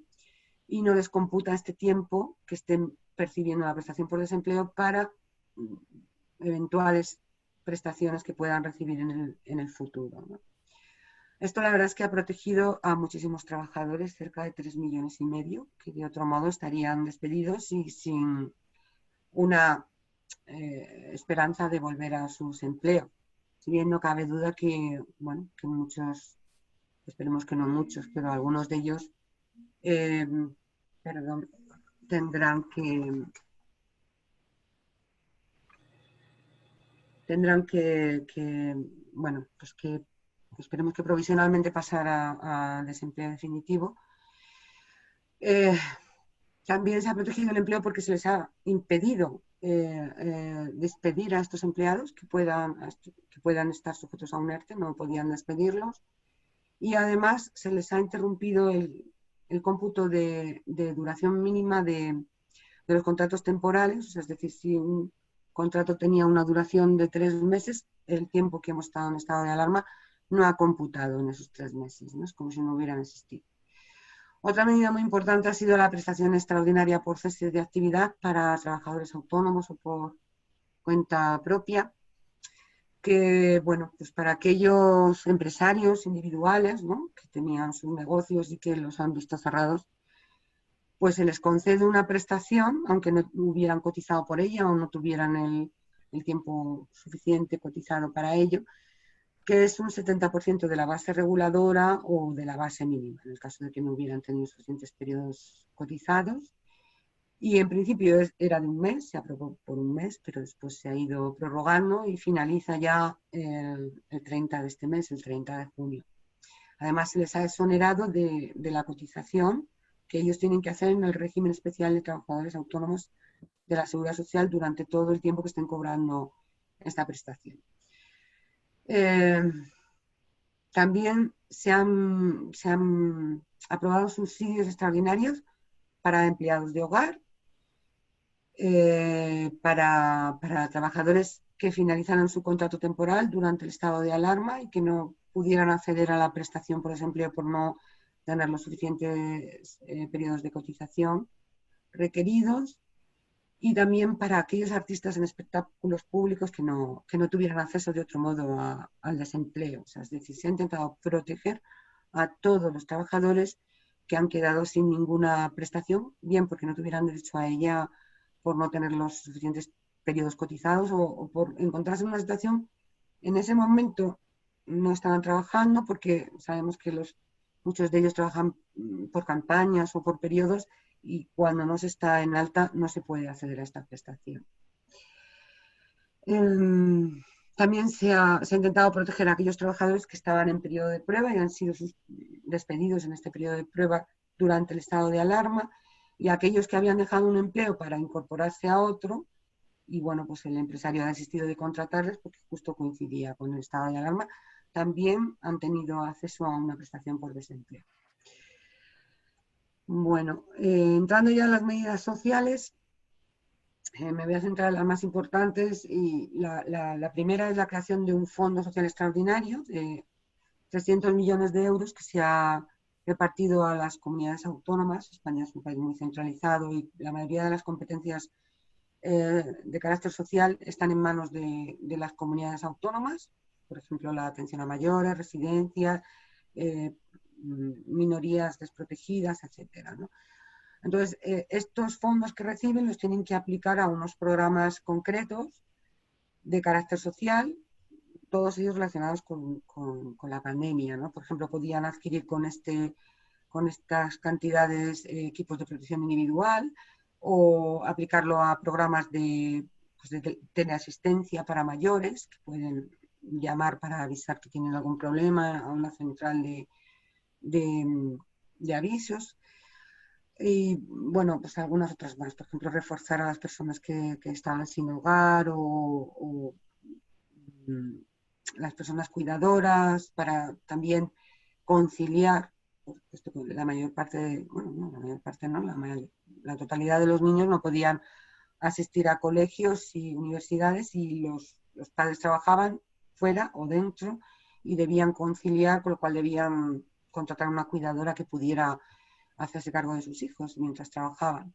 Speaker 2: y no les computa este tiempo que estén percibiendo la prestación por desempleo para eventuales prestaciones que puedan recibir en el futuro, ¿no? Esto la verdad es que ha protegido a muchísimos trabajadores, cerca de 3,5 millones, que de otro modo estarían despedidos y sin una esperanza de volver a sus empleos. Si bien no cabe duda que, bueno, que muchos, esperemos que no muchos, pero algunos de ellos tendrán que, bueno, pues que esperemos que provisionalmente pasar a desempleo definitivo. También se ha protegido el empleo porque se les ha impedido despedir a estos empleados que puedan estar sujetos a un ERTE, no podían despedirlos. Y además se les ha interrumpido el cómputo de duración mínima de los contratos temporales, o sea, es decir, si un contrato tenía una duración de 3 meses, el tiempo que hemos estado en estado de alarma no ha computado en esos 3 meses, ¿no? Es como si no hubieran existido. Otra medida muy importante ha sido la prestación extraordinaria por cese de actividad para trabajadores autónomos o por cuenta propia, que, bueno, pues para aquellos empresarios individuales, ¿no?, que tenían sus negocios y que los han visto cerrados, pues se les concede una prestación, aunque no hubieran cotizado por ella o no tuvieran el tiempo suficiente cotizado para ello, que es un 70% de la base reguladora o de la base mínima, en el caso de que no hubieran tenido suficientes periodos cotizados. Y en principio era de un mes, se aprobó por un mes, pero después se ha ido prorrogando y finaliza ya el 30 de este mes, el 30 de junio. Además, se les ha exonerado de la cotización que ellos tienen que hacer en el régimen especial de trabajadores autónomos de la Seguridad Social durante todo el tiempo que estén cobrando esta prestación. También se han aprobado subsidios extraordinarios para empleados de hogar, para trabajadores que finalizaran su contrato temporal durante el estado de alarma y que no pudieran acceder a la prestación por desempleo por no tener los suficientes periodos de cotización requeridos, y también para aquellos artistas en espectáculos públicos que no tuvieran acceso de otro modo al desempleo. O sea, es decir, se ha intentado proteger a todos los trabajadores que han quedado sin ninguna prestación, bien porque no tuvieran derecho a ella por no tener los suficientes periodos cotizados o por encontrarse en una situación, en ese momento no estaban trabajando porque sabemos que muchos de ellos trabajan por campañas o por periodos, y cuando no se está en alta no se puede acceder a esta prestación. También se ha intentado proteger a aquellos trabajadores que estaban en periodo de prueba y han sido despedidos en este periodo de prueba durante el estado de alarma, y aquellos que habían dejado un empleo para incorporarse a otro, y bueno, pues el empresario ha desistido de contratarles porque justo coincidía con el estado de alarma, también han tenido acceso a una prestación por desempleo. Bueno, entrando ya en las medidas sociales, me voy a centrar en las más importantes, y la primera es la creación de un fondo social extraordinario de 300 millones de euros que se ha repartido a las comunidades autónomas. España es un país muy centralizado y la mayoría de las competencias de carácter social están en manos de las comunidades autónomas, por ejemplo, la atención a mayores, residencias, minorías desprotegidas, etcétera, ¿no? Entonces, estos fondos que reciben los tienen que aplicar a unos programas concretos de carácter social, todos ellos relacionados con la pandemia, ¿no? Por ejemplo, podían adquirir con estas cantidades equipos de protección individual o aplicarlo a programas de teleasistencia para mayores que pueden llamar para avisar que tienen algún problema a una central de avisos. Y bueno, pues algunas otras más, por ejemplo, reforzar a las personas que estaban sin hogar o las personas cuidadoras para también conciliar, puesto que la mayor parte, bueno, no, la mayor parte no, la totalidad de los niños no podían asistir a colegios y universidades y los padres trabajaban fuera o dentro y debían conciliar, con lo cual debían contratar una cuidadora que pudiera hacerse cargo de sus hijos mientras trabajaban.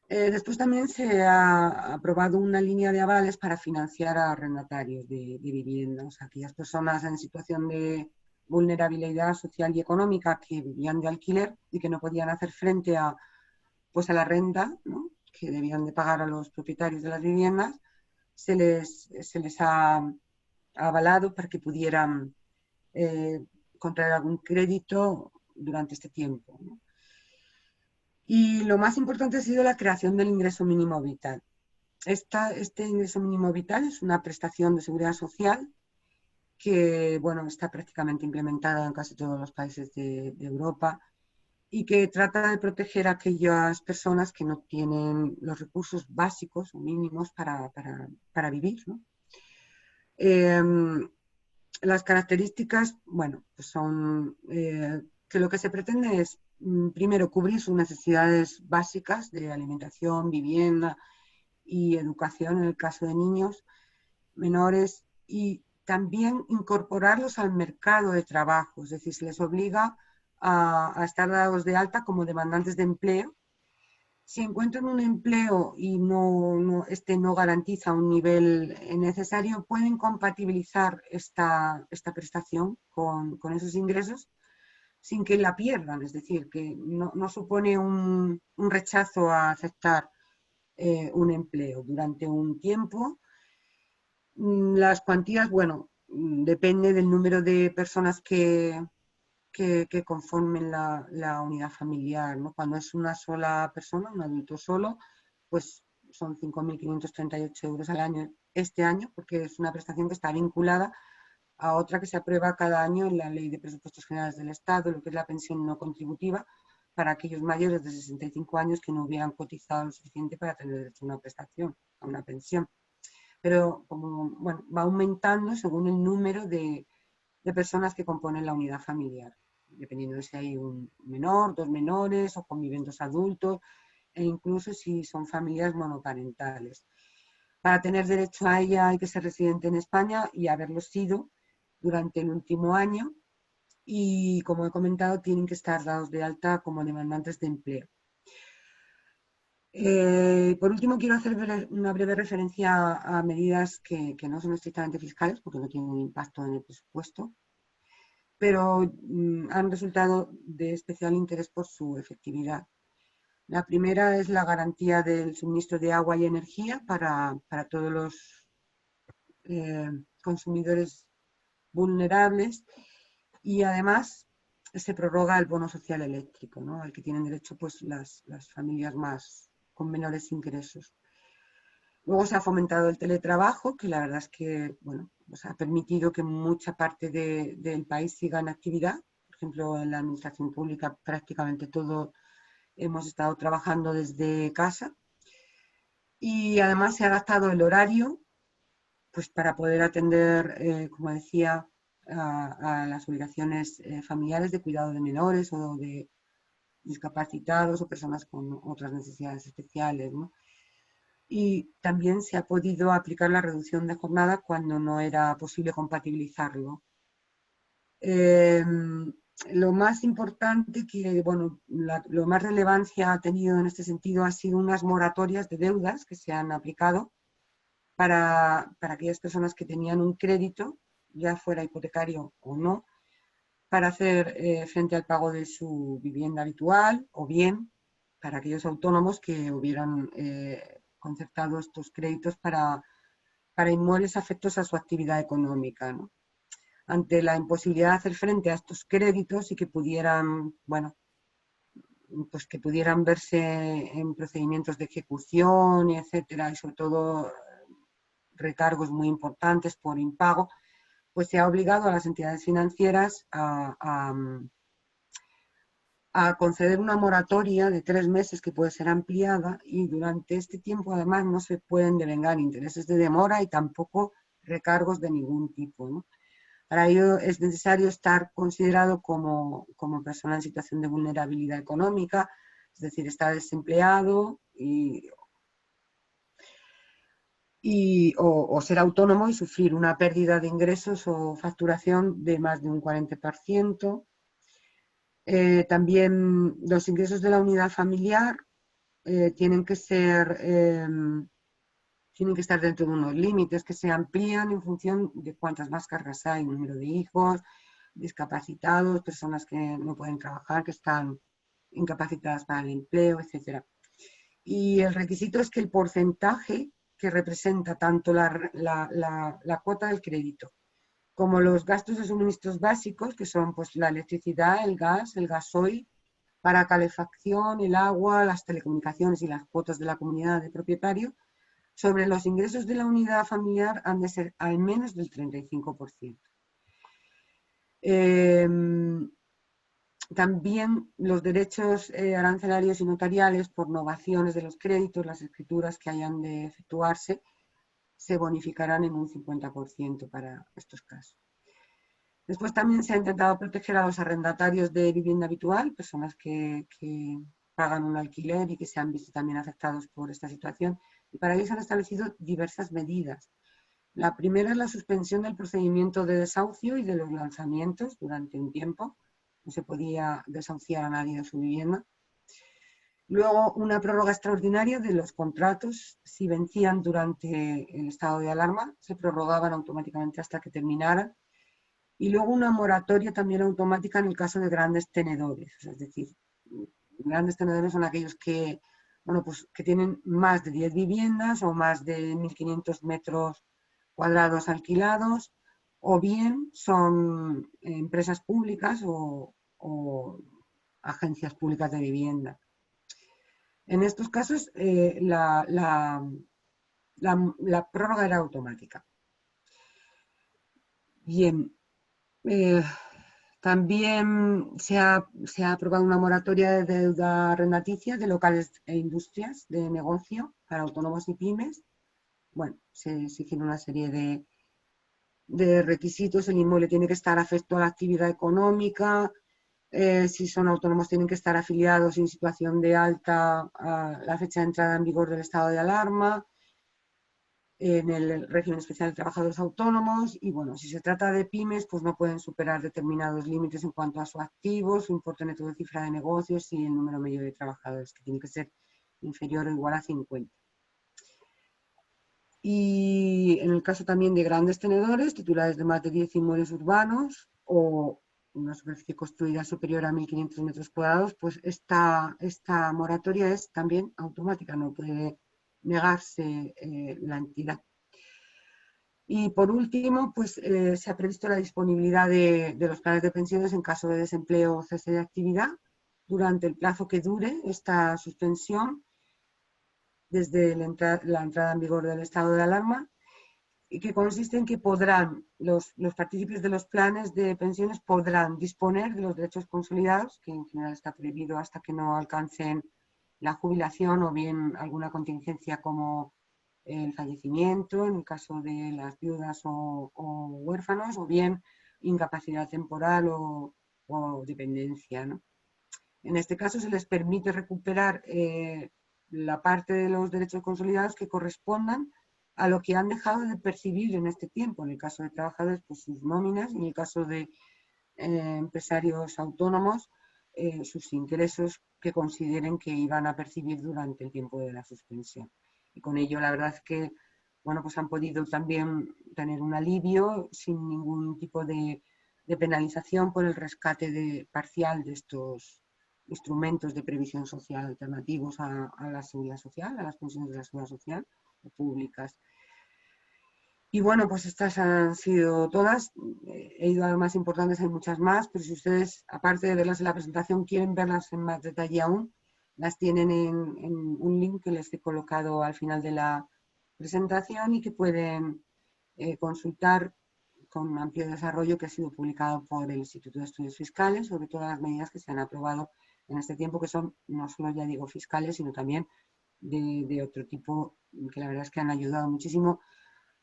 Speaker 2: Después también se ha aprobado una línea de avales para financiar a arrendatarios de viviendas, aquellas personas en situación de vulnerabilidad social y económica que vivían de alquiler y que no podían hacer frente a la renta, ¿no?, que debían de pagar a los propietarios de las viviendas. Se les ha avalado para que pudieran contraer algún crédito durante este tiempo, ¿no? Y lo más importante ha sido la creación del ingreso mínimo vital. Este ingreso mínimo vital es una prestación de seguridad social que, bueno, está prácticamente implementada en casi todos los países de Europa y que trata de proteger a aquellas personas que no tienen los recursos básicos o mínimos para vivir, ¿no? Las características, bueno, pues son que lo que se pretende es, primero, cubrir sus necesidades básicas de alimentación, vivienda y educación en el caso de niños menores, y también incorporarlos al mercado de trabajo, es decir, se les obliga a estar dados de alta como demandantes de empleo. Si encuentran un empleo y este no garantiza un nivel necesario, pueden compatibilizar esta prestación con esos ingresos sin que la pierdan, es decir, que no supone un rechazo a aceptar un empleo durante un tiempo. Las cuantías, bueno, depende del número de personas que conformen la unidad familiar, ¿no? Cuando es una sola persona, un adulto solo, pues son 5.538 euros al año este año, porque es una prestación que está vinculada a otra que se aprueba cada año en la Ley de Presupuestos Generales del Estado, lo que es la pensión no contributiva para aquellos mayores de 65 años que no hubieran cotizado lo suficiente para tener derecho a una prestación, a una pensión. Pero como, bueno, va aumentando según el número de personas que componen la unidad familiar, dependiendo de si hay un menor, dos menores o convivientes adultos, e incluso si son familias monoparentales. Para tener derecho a ella hay que ser residente en España y haberlo sido durante el último año, y como he comentado, tienen que estar dados de alta como demandantes de empleo. Por último, quiero hacer una breve referencia a medidas que no son estrictamente fiscales, porque no tienen un impacto en el presupuesto, pero han resultado de especial interés por su efectividad. La primera es la garantía del suministro de agua y energía para todos los consumidores vulnerables, y además se prorroga el bono social eléctrico, ¿no?, al que tienen derecho pues las familias con menores ingresos. Luego se ha fomentado el teletrabajo, que la verdad es que, bueno, pues ha permitido que mucha parte del país siga en actividad. Por ejemplo, en la administración pública prácticamente todo hemos estado trabajando desde casa, y además se ha adaptado el horario pues para poder atender, como decía, a las obligaciones familiares de cuidado de menores o de discapacitados o personas con otras necesidades especiales, ¿no? Y también se ha podido aplicar la reducción de jornada cuando no era posible compatibilizarlo. Lo más importante, lo más relevancia ha tenido en este sentido ha sido unas moratorias de deudas que se han aplicado para aquellas personas que tenían un crédito, ya fuera hipotecario o no, para hacer frente al pago de su vivienda habitual, o bien para aquellos autónomos que hubieran concertado estos créditos para inmuebles afectos a su actividad económica, ¿no? Ante la imposibilidad de hacer frente a estos créditos y que pudieran, bueno, pues que pudieran verse en procedimientos de ejecución, etcétera, y sobre todo recargos muy importantes por impago, pues se ha obligado a las entidades financieras a conceder una moratoria de 3 meses que puede ser ampliada, y durante este tiempo además no se pueden devengar intereses de demora y tampoco recargos de ningún tipo, ¿no? Para ello es necesario estar considerado como persona en situación de vulnerabilidad económica, es decir, estar desempleado o ser autónomo y sufrir una pérdida de ingresos o facturación de más de un 40%. También los ingresos de la unidad familiar tienen que estar dentro de unos límites que se amplían en función de cuántas más cargas hay, número de hijos, discapacitados, personas que no pueden trabajar, que están incapacitadas para el empleo, etc. Y el requisito es que el porcentaje que representa tanto la cuota del crédito como los gastos de suministros básicos, que son pues, la electricidad, el gasoil, para calefacción, el agua, las telecomunicaciones y las cuotas de la comunidad de propietarios, sobre los ingresos de la unidad familiar han de ser al menos del 35%. También los derechos arancelarios y notariales por novaciones de los créditos, las escrituras que hayan de efectuarse, se bonificarán en un 50% para estos casos. Después también se ha intentado proteger a los arrendatarios de vivienda habitual, personas que pagan un alquiler y que se han visto también afectados por esta situación, y para ello se han establecido diversas medidas. La primera es la suspensión del procedimiento de desahucio y de los lanzamientos durante un tiempo. No se podía desahuciar a nadie de su vivienda. Luego, una prórroga extraordinaria de los contratos. Si vencían durante el estado de alarma, se prorrogaban automáticamente hasta que terminaran. Y luego una moratoria también automática en el caso de grandes tenedores. Es decir, grandes tenedores son aquellos que, bueno, pues, que tienen más de 10 viviendas o más de 1.500 metros cuadrados alquilados, o bien son empresas públicas o agencias públicas de vivienda. En estos casos, la prórroga era automática. Bien, también se ha aprobado una moratoria de deuda arrendaticia de locales e industrias de negocio para autónomos y pymes. Bueno, se exigen una serie de requisitos. El inmueble tiene que estar afecto a la actividad económica. Si son autónomos, tienen que estar afiliados en situación de alta a la fecha de entrada en vigor del estado de alarma, en el régimen especial de trabajadores autónomos. Y bueno, si se trata de pymes, pues no pueden superar determinados límites en cuanto a su activo, su importe neto de cifra de negocios y el número medio de trabajadores, que tiene que ser inferior o igual a 50. Y en el caso también de grandes tenedores, titulares de más de 10 inmuebles urbanos o una superficie construida superior a 1.500 metros cuadrados, pues esta moratoria es también automática, no puede negarse la entidad. Y por último, pues se ha previsto la disponibilidad de los planes de pensiones en caso de desempleo o cese de actividad durante el plazo que dure esta suspensión, desde la entrada en vigor del estado de alarma, y que consiste en que podrán, los partícipes de los planes de pensiones podrán disponer de los derechos consolidados, que en general está prohibido hasta que no alcancen la jubilación o bien alguna contingencia como el fallecimiento, en el caso de las viudas o huérfanos, o bien incapacidad temporal o dependencia, ¿no? En este caso se les permite recuperar la parte de los derechos consolidados que correspondan a lo que han dejado de percibir en este tiempo. En el caso de trabajadores, pues sus nóminas, y en el caso de empresarios autónomos, sus ingresos que consideren que iban a percibir durante el tiempo de la suspensión. Y con ello la verdad es que, bueno, pues han podido también tener un alivio sin ningún tipo de de penalización por el rescate parcial de estos instrumentos de previsión social alternativos a la seguridad social, a las pensiones de la seguridad social o públicas. Y bueno, pues estas han sido todas. He ido a las más importantes, hay muchas más, pero si ustedes, aparte de verlas en la presentación, quieren verlas en más detalle aún, las tienen en un link que les he colocado al final de la presentación y que pueden consultar con amplio desarrollo, que ha sido publicado por el Instituto de Estudios Fiscales, sobre todas las medidas que se han aprobado en este tiempo, que son no solo, ya digo, fiscales, sino también de otro tipo, que la verdad es que han ayudado muchísimo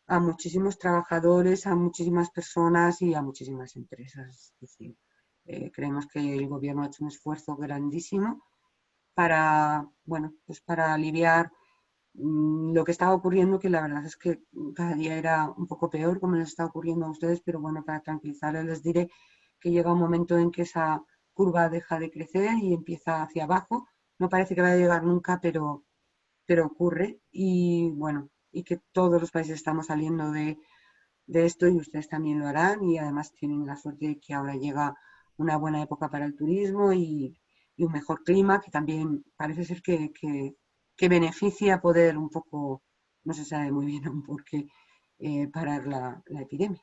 Speaker 2: a muchísimos trabajadores, a muchísimas personas y a muchísimas empresas. Es decir, creemos que el gobierno ha hecho un esfuerzo grandísimo para, bueno, pues para aliviar lo que estaba ocurriendo, que la verdad es que cada día era un poco peor, como les está ocurriendo a ustedes, pero bueno, para tranquilizarles les diré que llega un momento en que esa curva deja de crecer y empieza hacia abajo. No parece que vaya a llegar nunca, pero ocurre, y bueno, y que todos los países estamos saliendo de esto y ustedes también lo harán, y además tienen la suerte de que ahora llega una buena época para el turismo y un mejor clima, que también parece ser que beneficia poder un poco, no se sabe muy bien aún por qué, parar la epidemia.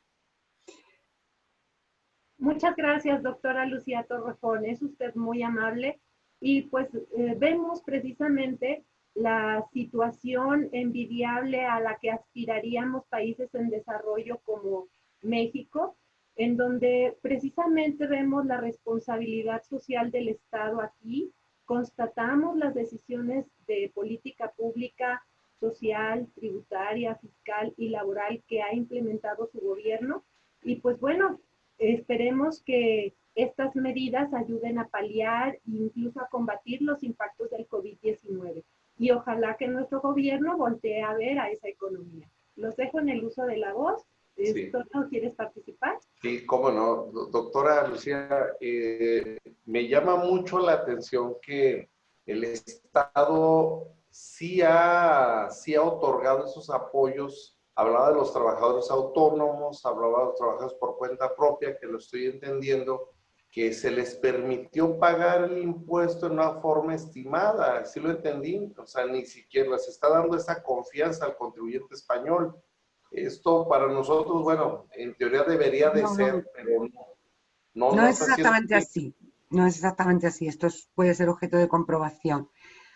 Speaker 4: Muchas gracias, doctora Lucía Torrejón. Es usted muy amable. Y pues vemos precisamente la situación envidiable a la que aspiraríamos países en desarrollo como México, en donde precisamente vemos la responsabilidad social del Estado aquí, constatamos las decisiones de política pública, social, tributaria, fiscal y laboral que ha implementado su gobierno. Y pues bueno, esperemos que estas medidas ayuden a paliar e incluso a combatir los impactos del COVID-19. Y ojalá que nuestro gobierno voltee a ver a esa economía. Los dejo en el uso de la voz.
Speaker 3: Sí.
Speaker 4: ¿No quieres participar?
Speaker 3: Sí, cómo no. Doctora Lucía, me llama mucho la atención que el Estado sí ha otorgado esos apoyos. Hablaba de los trabajadores autónomos, hablaba de los trabajadores por cuenta propia, que lo estoy entendiendo, que se les permitió pagar el impuesto en una forma estimada. ¿Sí lo entendí? O sea, ni siquiera les está dando esa confianza al contribuyente español. Esto para nosotros, bueno, en teoría debería de ser, pero
Speaker 2: no es exactamente así. No es exactamente así. Esto puede ser objeto de comprobación.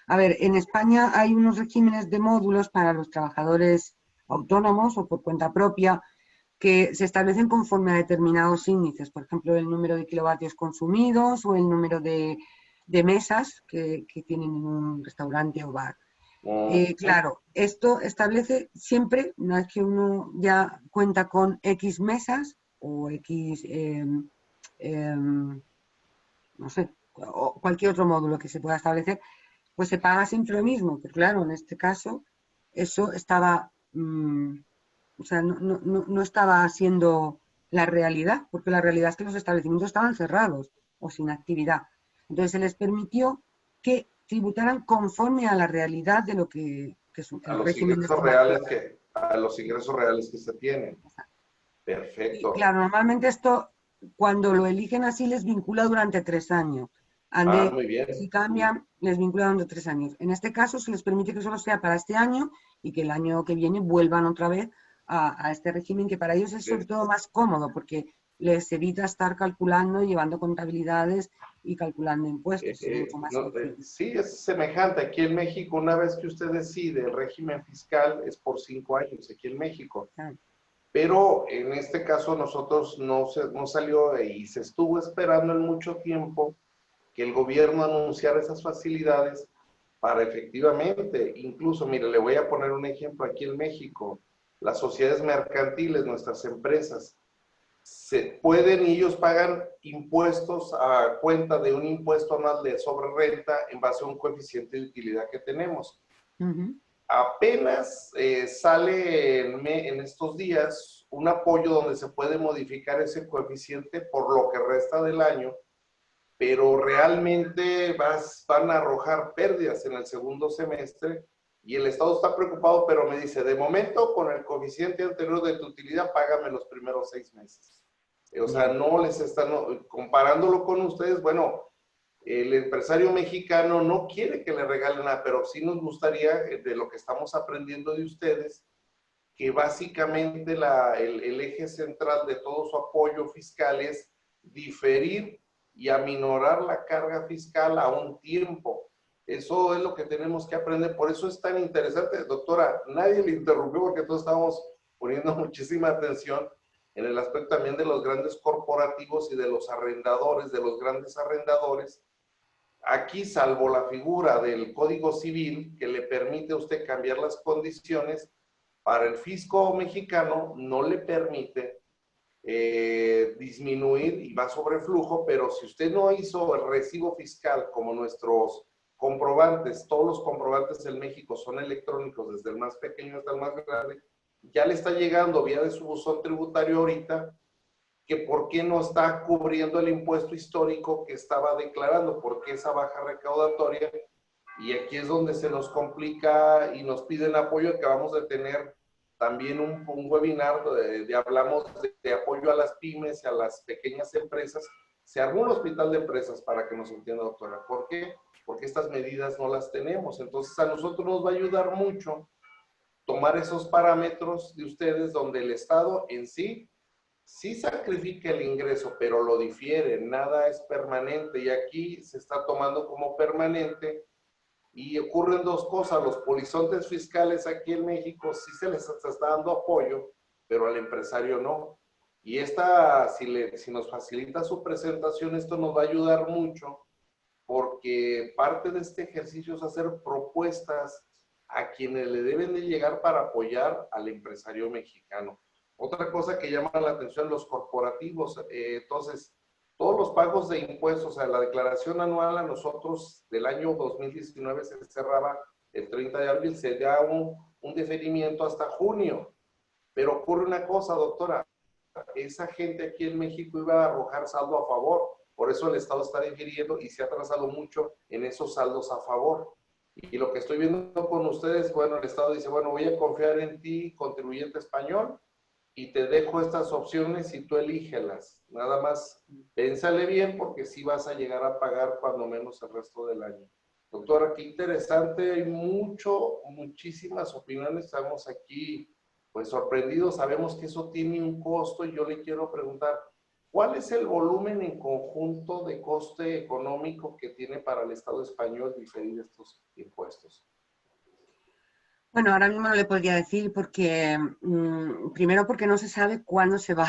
Speaker 2: A ver, en España hay unos regímenes de módulos para los trabajadores autónomos o por cuenta propia que se establecen conforme a determinados índices, por ejemplo, el número de kilovatios consumidos o el número de mesas que tienen en un restaurante o bar. Claro, esto establece siempre, una vez que uno ya cuenta con X mesas o X, no sé, o cualquier otro módulo que se pueda establecer, pues se paga siempre lo mismo. Pero claro, en este caso, eso estaba, o sea, no estaba siendo la realidad, porque la realidad es que los establecimientos estaban cerrados o sin actividad. Entonces se les permitió que tributaran conforme a la realidad de lo que es el régimen de
Speaker 3: reales a los ingresos reales que se tienen. Perfecto.
Speaker 2: Y claro, normalmente esto, cuando lo eligen así, les vincula durante 3 años.
Speaker 3: Muy bien.
Speaker 2: Si cambian, les vincula durante 3 años. En este caso, se les permite que solo sea para este año y que el año que viene vuelvan otra vez a este régimen, que para ellos es sobre todo más cómodo, porque les evita estar calculando, llevando contabilidades y calculando impuestos. Es mucho más
Speaker 3: sí, es semejante. Aquí en México, una vez que usted decide el régimen fiscal, es por 5 años aquí en México. Claro. Pero en este caso nosotros no salió y se estuvo esperando en mucho tiempo que el gobierno anunciara esas facilidades para efectivamente, incluso, mire, le voy a poner un ejemplo aquí en México. Las sociedades mercantiles, nuestras empresas, se pueden y ellos pagan impuestos a cuenta de un impuesto anual de sobre renta en base a un coeficiente de utilidad que tenemos. Apenas sale en estos días un apoyo donde se puede modificar ese coeficiente por lo que resta del año, pero realmente van a arrojar pérdidas en el segundo semestre y el Estado está preocupado, pero me dice, de momento con el coeficiente anterior de tu utilidad, págame los primeros 6 meses. O sea, no les están, comparándolo con ustedes, bueno, el empresario mexicano no quiere que le regalen nada, pero sí nos gustaría, de lo que estamos aprendiendo de ustedes, que básicamente el eje central de todo su apoyo fiscal es diferir y aminorar la carga fiscal a un tiempo. Eso es lo que tenemos que aprender. Por eso es tan interesante. Doctora, nadie le interrumpió porque todos estamos poniendo muchísima atención en el aspecto también de los grandes corporativos y de los arrendadores, de los grandes arrendadores. Aquí, salvo la figura del Código Civil que le permite a usted cambiar las condiciones, para el fisco mexicano no le permite disminuir y va sobre flujo, pero si usted no hizo el recibo fiscal como nuestros comprobantes, todos los comprobantes en México son electrónicos, desde el más pequeño hasta el más grande, ya le está llegando vía de su buzón tributario ahorita, que por qué no está cubriendo el impuesto histórico que estaba declarando, porque esa baja recaudatoria. Y aquí es donde se nos complica y nos piden apoyo, que vamos a tener también un webinar de hablamos de apoyo a las pymes y a las pequeñas empresas. Se armó un hospital de empresas, para que nos entienda, doctora. ¿Por qué? Porque estas medidas no las tenemos. Entonces a nosotros nos va a ayudar mucho tomar esos parámetros de ustedes, donde el Estado en sí sacrifica el ingreso, pero lo difiere, nada es permanente, y aquí se está tomando como permanente. Y ocurren dos cosas: los polizontes fiscales aquí en México sí se les está dando apoyo, pero al empresario no. Y si nos facilita su presentación, esto nos va a ayudar mucho, porque parte de este ejercicio es hacer propuestas a quienes le deben de llegar para apoyar al empresario mexicano. Otra cosa que llama la atención, los corporativos. Entonces, todos los pagos de impuestos, o sea, la declaración anual a nosotros del año 2019 se cerraba el 30 de abril, se da un diferimiento hasta junio. Pero ocurre una cosa, doctora, esa gente aquí en México iba a arrojar saldo a favor, por eso el Estado está difiriendo y se ha atrasado mucho en esos saldos a favor. Y lo que estoy viendo con ustedes, bueno, el Estado dice, bueno, voy a confiar en ti, contribuyente español, y te dejo estas opciones y tú elígelas. Nada más pénsale bien, porque sí vas a llegar a pagar cuando menos el resto del año. Doctora, qué interesante, hay muchísimas opiniones, estamos aquí pues sorprendidos, sabemos que eso tiene un costo, y yo le quiero preguntar, ¿cuál es el volumen en conjunto de coste económico que tiene para el Estado español diferir estos impuestos?
Speaker 2: Bueno, ahora mismo no le podría decir porque, primero porque no se sabe cuándo se va,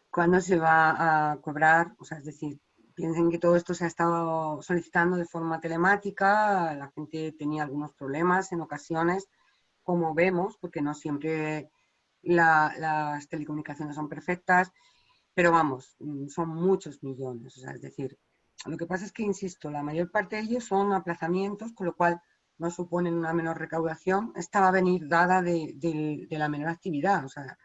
Speaker 2: cuándo se va a cobrar, o sea, es decir, piensen que todo esto se ha estado solicitando de forma telemática, la gente tenía algunos problemas en ocasiones, como vemos, porque no siempre las telecomunicaciones son perfectas, pero vamos, son muchos millones, o sea, es decir, lo que pasa es que, insisto, la mayor parte de ellos son aplazamientos, con lo cual no suponen una menor recaudación. Esta va a venir dada de la menor actividad, o sea,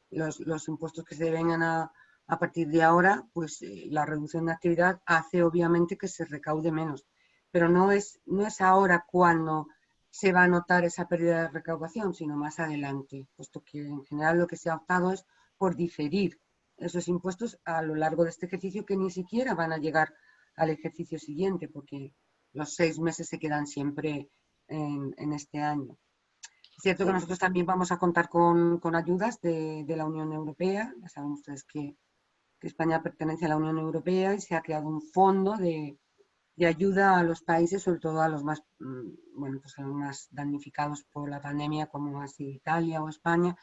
Speaker 2: los impuestos que se vengan a partir de ahora, pues la reducción de actividad hace obviamente que se recaude menos, pero no es ahora cuando se va a notar esa pérdida de recaudación, sino más adelante, puesto que en general lo que se ha optado es por diferir esos impuestos a lo largo de este ejercicio, que ni siquiera van a llegar al ejercicio siguiente, porque los 6 meses se quedan siempre en este año. Es cierto que nosotros también vamos a contar con ayudas de la Unión Europea. Ya saben ustedes que España pertenece a la Unión Europea y se ha creado un fondo de ayuda a los países, sobre todo a los más, bueno, pues a los más damnificados por la pandemia, como así Italia o España.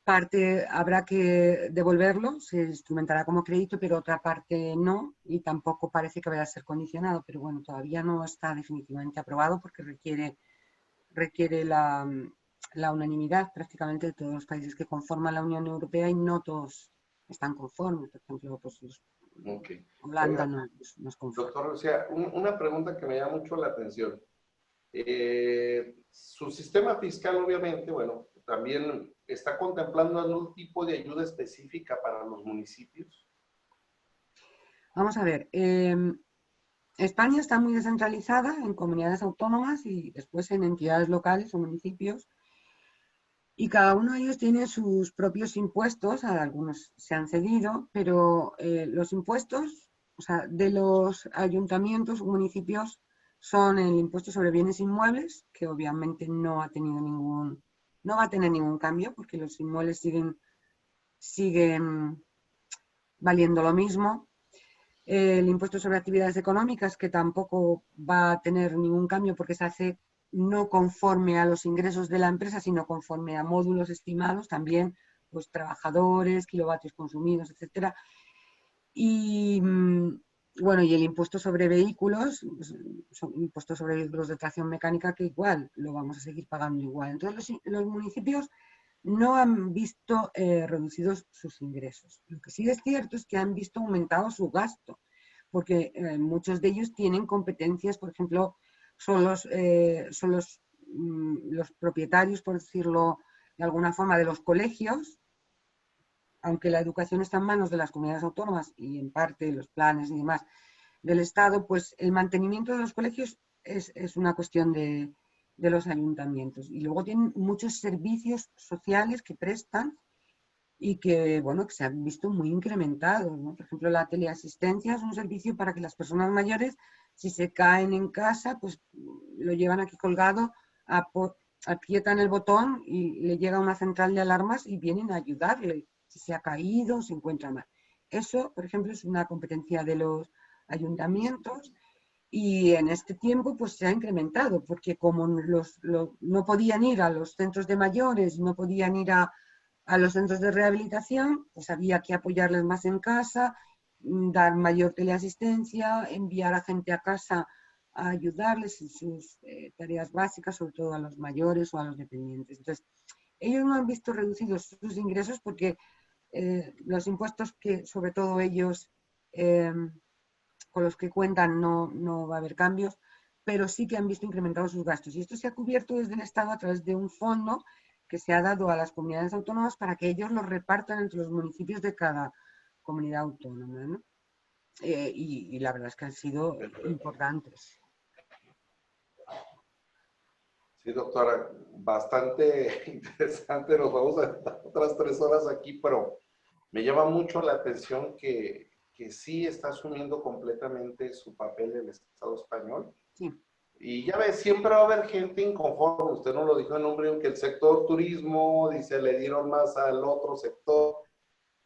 Speaker 2: Parte habrá que devolverlo, se instrumentará como crédito, pero otra parte no, y tampoco parece que vaya a ser condicionado, pero bueno, todavía no está definitivamente aprobado porque requiere la unanimidad prácticamente de todos los países que conforman la Unión Europea, y no todos están conformes. Por ejemplo, pues Holanda no es conforme.
Speaker 3: Doctor, o sea, una pregunta que me llama mucho la atención. Su sistema fiscal, obviamente, bueno, también está contemplando algún tipo de ayuda específica para los municipios.
Speaker 2: Vamos a ver, España está muy descentralizada en comunidades autónomas y después en entidades locales o municipios. Y cada uno de ellos tiene sus propios impuestos, algunos se han cedido, pero los impuestos, o sea, de los ayuntamientos o municipios son el impuesto sobre bienes inmuebles, que obviamente no va a tener ningún cambio, porque los inmuebles siguen valiendo lo mismo. El impuesto sobre actividades económicas, que tampoco va a tener ningún cambio porque se hace no conforme a los ingresos de la empresa, sino conforme a módulos estimados, también pues trabajadores, kilovatios consumidos, etcétera. Y bueno, y el impuesto sobre vehículos, pues, impuesto sobre vehículos de tracción mecánica, que igual lo vamos a seguir pagando igual. Entonces los municipios no han visto reducidos sus ingresos. Lo que sí es cierto es que han visto aumentado su gasto, porque muchos de ellos tienen competencias, por ejemplo, son los propietarios, por decirlo de alguna forma, de los colegios, aunque la educación está en manos de las comunidades autónomas y en parte los planes y demás del Estado, pues el mantenimiento de los colegios es una cuestión de los ayuntamientos. Y luego tienen muchos servicios sociales que prestan y que, bueno, que se han visto muy incrementados, ¿no? Por ejemplo, la teleasistencia es un servicio para que las personas mayores, si se caen en casa, pues lo llevan aquí colgado, aprietan el botón y le llega una central de alarmas y vienen a ayudarle si se ha caído o se encuentra mal. Eso, por ejemplo, es una competencia de los ayuntamientos. Y en este tiempo pues se ha incrementado, porque como no podían ir a los centros de mayores, no podían ir a los centros de rehabilitación, pues había que apoyarles más en casa, dar mayor teleasistencia, enviar a gente a casa a ayudarles en sus tareas básicas, sobre todo a los mayores o a los dependientes. Entonces, ellos no han visto reducidos sus ingresos porque los impuestos que sobre todo ellos con los que cuentan no va a haber cambios, pero sí que han visto incrementados sus gastos. Y esto se ha cubierto desde el Estado a través de un fondo que se ha dado a las comunidades autónomas para que ellos los repartan entre los municipios de cada comunidad autónoma, ¿no? Y la verdad es que han sido importantes.
Speaker 3: Sí, doctora, bastante interesante. Nos vamos a estar otras 3 horas aquí, pero me llama mucho la atención que sí está asumiendo completamente su papel el Estado español.
Speaker 2: Sí.
Speaker 3: Y ya ves, siempre va a haber gente inconforme. Usted no lo dijo en nombre, que el sector turismo, dice, le dieron más al otro sector.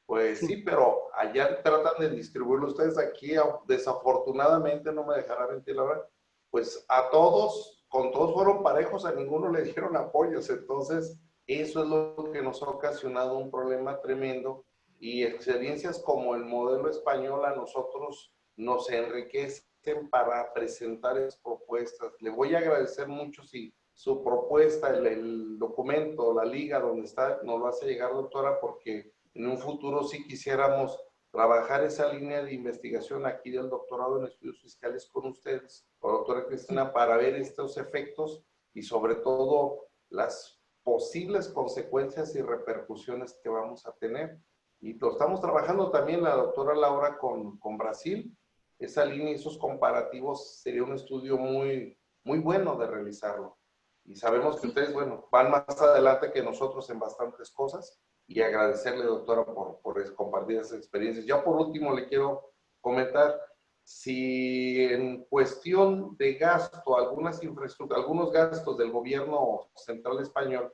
Speaker 3: Pues sí, pero allá tratan de distribuirlo. Ustedes aquí, desafortunadamente, no me dejará mentir la verdad, pues a todos, con todos fueron parejos, a ninguno le dieron apoyos. Entonces, eso es lo que nos ha ocasionado un problema tremendo. Y experiencias como el modelo español a nosotros nos enriquecen para presentar esas propuestas. Le voy a agradecer mucho si su propuesta, el documento, la liga donde está, nos lo hace llegar, doctora, porque en un futuro sí quisiéramos trabajar esa línea de investigación aquí del doctorado en estudios fiscales con ustedes, con la doctora Cristina, para ver estos efectos y sobre todo las posibles consecuencias y repercusiones que vamos a tener. Y lo estamos trabajando también la doctora Laura con Brasil. Esa línea y esos comparativos sería un estudio muy, muy bueno de realizarlo. Y sabemos que ustedes, bueno, van más adelante que nosotros en bastantes cosas y agradecerle, doctora, por compartir esas experiencias. Ya por último le quiero comentar, si en cuestión de gasto, algunas infraestructuras, algunos gastos del gobierno central español,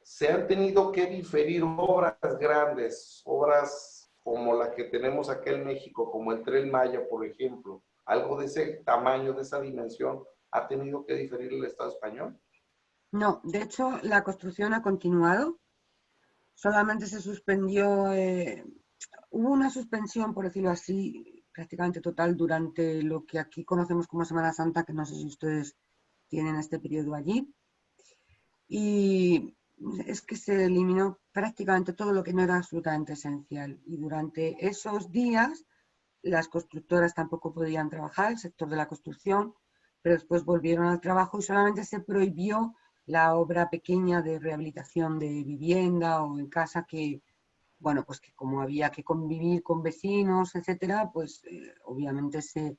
Speaker 3: se han tenido que diferir obras grandes, obras como la que tenemos acá en México, como el Tren Maya, por ejemplo, algo de ese tamaño, de esa dimensión, ¿ha tenido que diferir el Estado español?
Speaker 2: No, de hecho la construcción ha continuado, solamente se suspendió, hubo una suspensión, por decirlo así, prácticamente total durante lo que aquí conocemos como Semana Santa, que no sé si ustedes tienen este periodo allí. Y es que se eliminó prácticamente todo lo que no era absolutamente esencial. Y durante esos días las constructoras tampoco podían trabajar, el sector de la construcción, pero después volvieron al trabajo y solamente se prohibió la obra pequeña de rehabilitación de vivienda o en casa que, bueno, pues que como había que convivir con vecinos, etcétera, pues obviamente se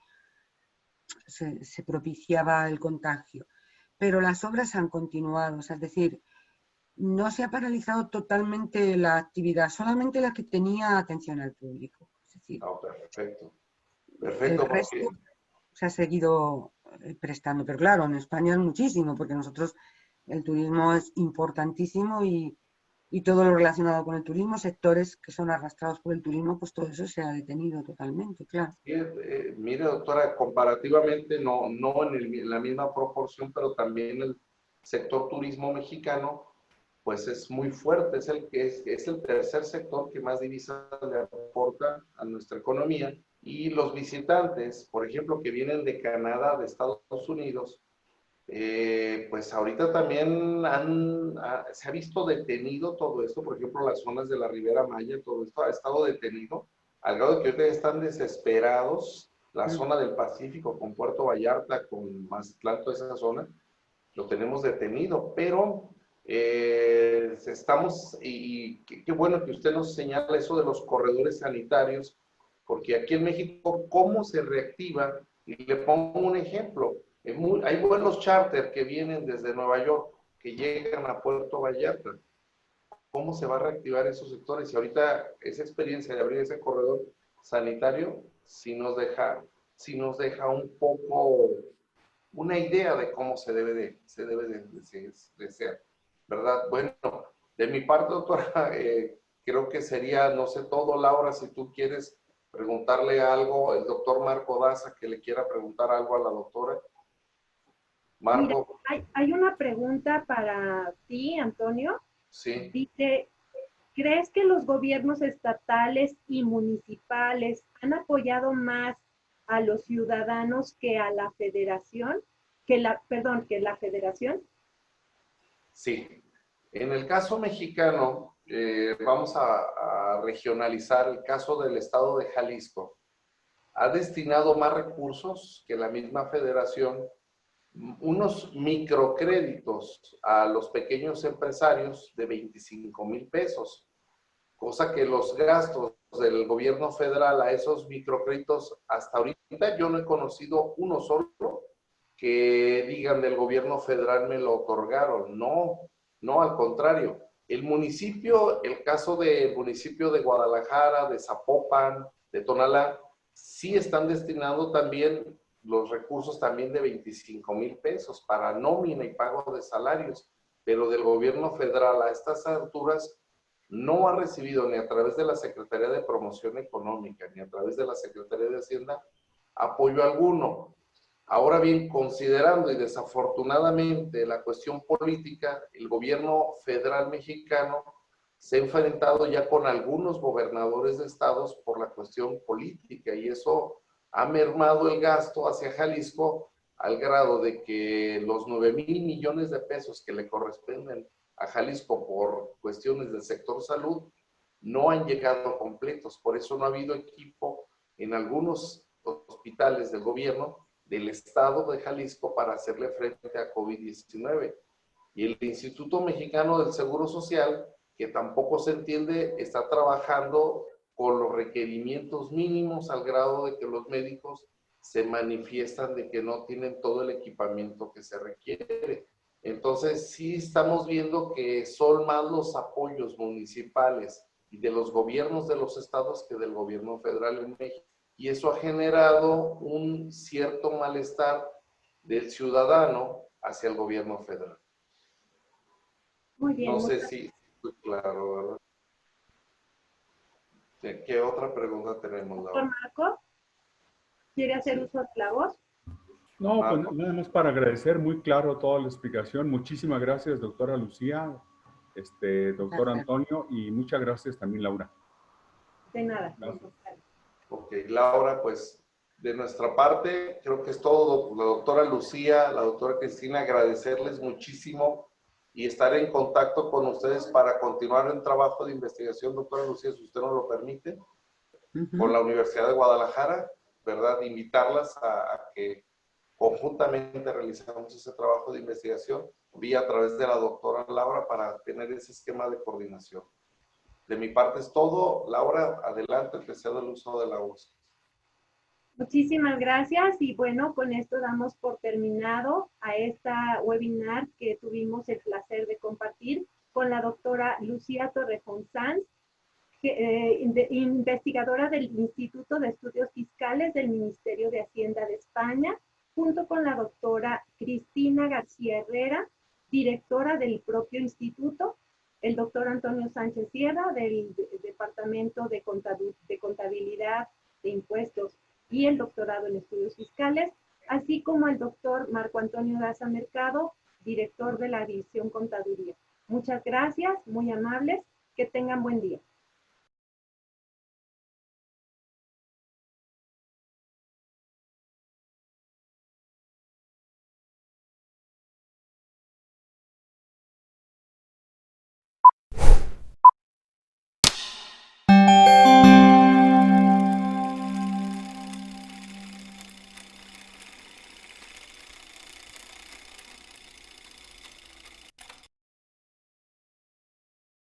Speaker 2: propiciaba el contagio. Pero las obras han continuado, o sea, es decir, no se ha paralizado totalmente la actividad, solamente la que tenía atención al público. Es decir,
Speaker 3: Perfecto.
Speaker 2: el
Speaker 3: Perfecto,
Speaker 2: resto
Speaker 3: porque
Speaker 2: se ha seguido prestando. Pero claro, en España es muchísimo, porque nosotros el turismo es importantísimo y todo lo relacionado con el turismo, sectores que son arrastrados por el turismo, pues todo eso se ha detenido totalmente, claro.
Speaker 3: sí, mire, doctora, comparativamente, no en la misma proporción, pero también el sector turismo mexicano, pues es muy fuerte, es el tercer sector que más divisas le aporta a nuestra economía. Y los visitantes, por ejemplo, que vienen de Canadá, de Estados Unidos, pues ahorita también se ha visto detenido todo esto, por ejemplo, las zonas de la Ribera Maya, todo esto ha estado detenido, al grado de que ahorita están desesperados, la zona del Pacífico con Puerto Vallarta, con Mazatlán, toda esa zona, lo tenemos detenido, pero estamos, y qué bueno que usted nos señala eso de los corredores sanitarios, porque aquí en México, ¿cómo se reactiva? Y le pongo un ejemplo. Hay vuelos charter que vienen desde Nueva York, que llegan a Puerto Vallarta. ¿Cómo se va a reactivar esos sectores? Y ahorita esa experiencia de abrir ese corredor sanitario sí nos deja un poco una idea de cómo se debe de ser, ¿verdad? Bueno, de mi parte, doctora, creo que sería, no sé todo, Laura, si tú quieres preguntarle algo, el doctor Marco Daza, que le quiera preguntar algo a la doctora.
Speaker 4: Mira,
Speaker 3: Marco,
Speaker 4: hay una pregunta para ti, Antonio.
Speaker 3: sí,
Speaker 4: Dice, ¿crees que los gobiernos estatales y municipales han apoyado más a los ciudadanos que a la federación? Que la federación.
Speaker 3: sí. En el caso mexicano, vamos a regionalizar el caso del estado de Jalisco. Ha destinado más recursos que la misma federación, unos microcréditos a los pequeños empresarios de 25,000 pesos, cosa que los gastos del gobierno federal a esos microcréditos, hasta ahorita yo no he conocido uno solo que digan del gobierno federal me lo otorgaron. No, no, al contrario. El municipio, el caso del municipio de Guadalajara, de Zapopan, de Tonalá, sí están destinando también los recursos también de 25,000 pesos para nómina y pago de salarios, pero del gobierno federal a estas alturas no ha recibido ni a través de la Secretaría de Promoción Económica ni a través de la Secretaría de Hacienda apoyo alguno. Ahora bien, considerando y desafortunadamente la cuestión política, el gobierno federal mexicano se ha enfrentado ya con algunos gobernadores de estados por la cuestión política y eso ha mermado el gasto hacia Jalisco al grado de que los 9,000 millones de pesos que le corresponden a Jalisco por cuestiones del sector salud no han llegado completos. Por eso no ha habido equipo en algunos hospitales del gobierno del estado de Jalisco para hacerle frente a COVID-19. Y el Instituto Mexicano del Seguro Social, que tampoco se entiende, está trabajando con los requerimientos mínimos al grado de que los médicos se manifiestan de que no tienen todo el equipamiento que se requiere. Entonces, sí estamos viendo que son más los apoyos municipales y de los gobiernos de los estados que del gobierno federal en México. Y eso ha generado un cierto malestar del ciudadano hacia el gobierno federal.
Speaker 4: Muy bien.
Speaker 3: No sé si fue claro, ¿verdad? ¿Qué otra pregunta tenemos,
Speaker 4: Doctor
Speaker 3: Laura?
Speaker 4: Marco, ¿quiere hacer
Speaker 3: Sí.
Speaker 4: uso de la voz?
Speaker 5: No, pues
Speaker 3: Marco.
Speaker 5: nada más para agradecer muy claro toda la explicación. Muchísimas gracias, doctora Lucía, doctor
Speaker 2: Gracias.
Speaker 5: Antonio, y muchas gracias también, Laura.
Speaker 4: De nada.
Speaker 5: Gracias.
Speaker 3: Ok, Laura, pues de nuestra parte creo que es todo. La doctora Lucía, la doctora Cristina, agradecerles muchísimo y estar en contacto con ustedes para continuar el trabajo de investigación, doctora Lucía, si usted nos lo permite, con la Universidad de Guadalajara, ¿verdad? Invitarlas a que conjuntamente realizamos ese trabajo de investigación vía a través de la doctora Laura para tener ese esquema de coordinación. De mi parte es todo. Laura, adelante, te cedo el uso de la voz.
Speaker 4: Muchísimas gracias y bueno, con esto damos por terminado a esta webinar que tuvimos el placer de compartir con la doctora Lucía Torrejón Sanz, investigadora del Instituto de Estudios Fiscales del Ministerio de Hacienda de España, junto con la doctora Cristina García Herrera, directora del propio instituto, el doctor Antonio Sánchez Sierra, del Departamento de Contabilidad de Impuestos y el doctorado en Estudios Fiscales, así como el doctor Marco Antonio Daza Mercado, director de la División Contaduría. Muchas gracias, muy amables, que tengan buen día.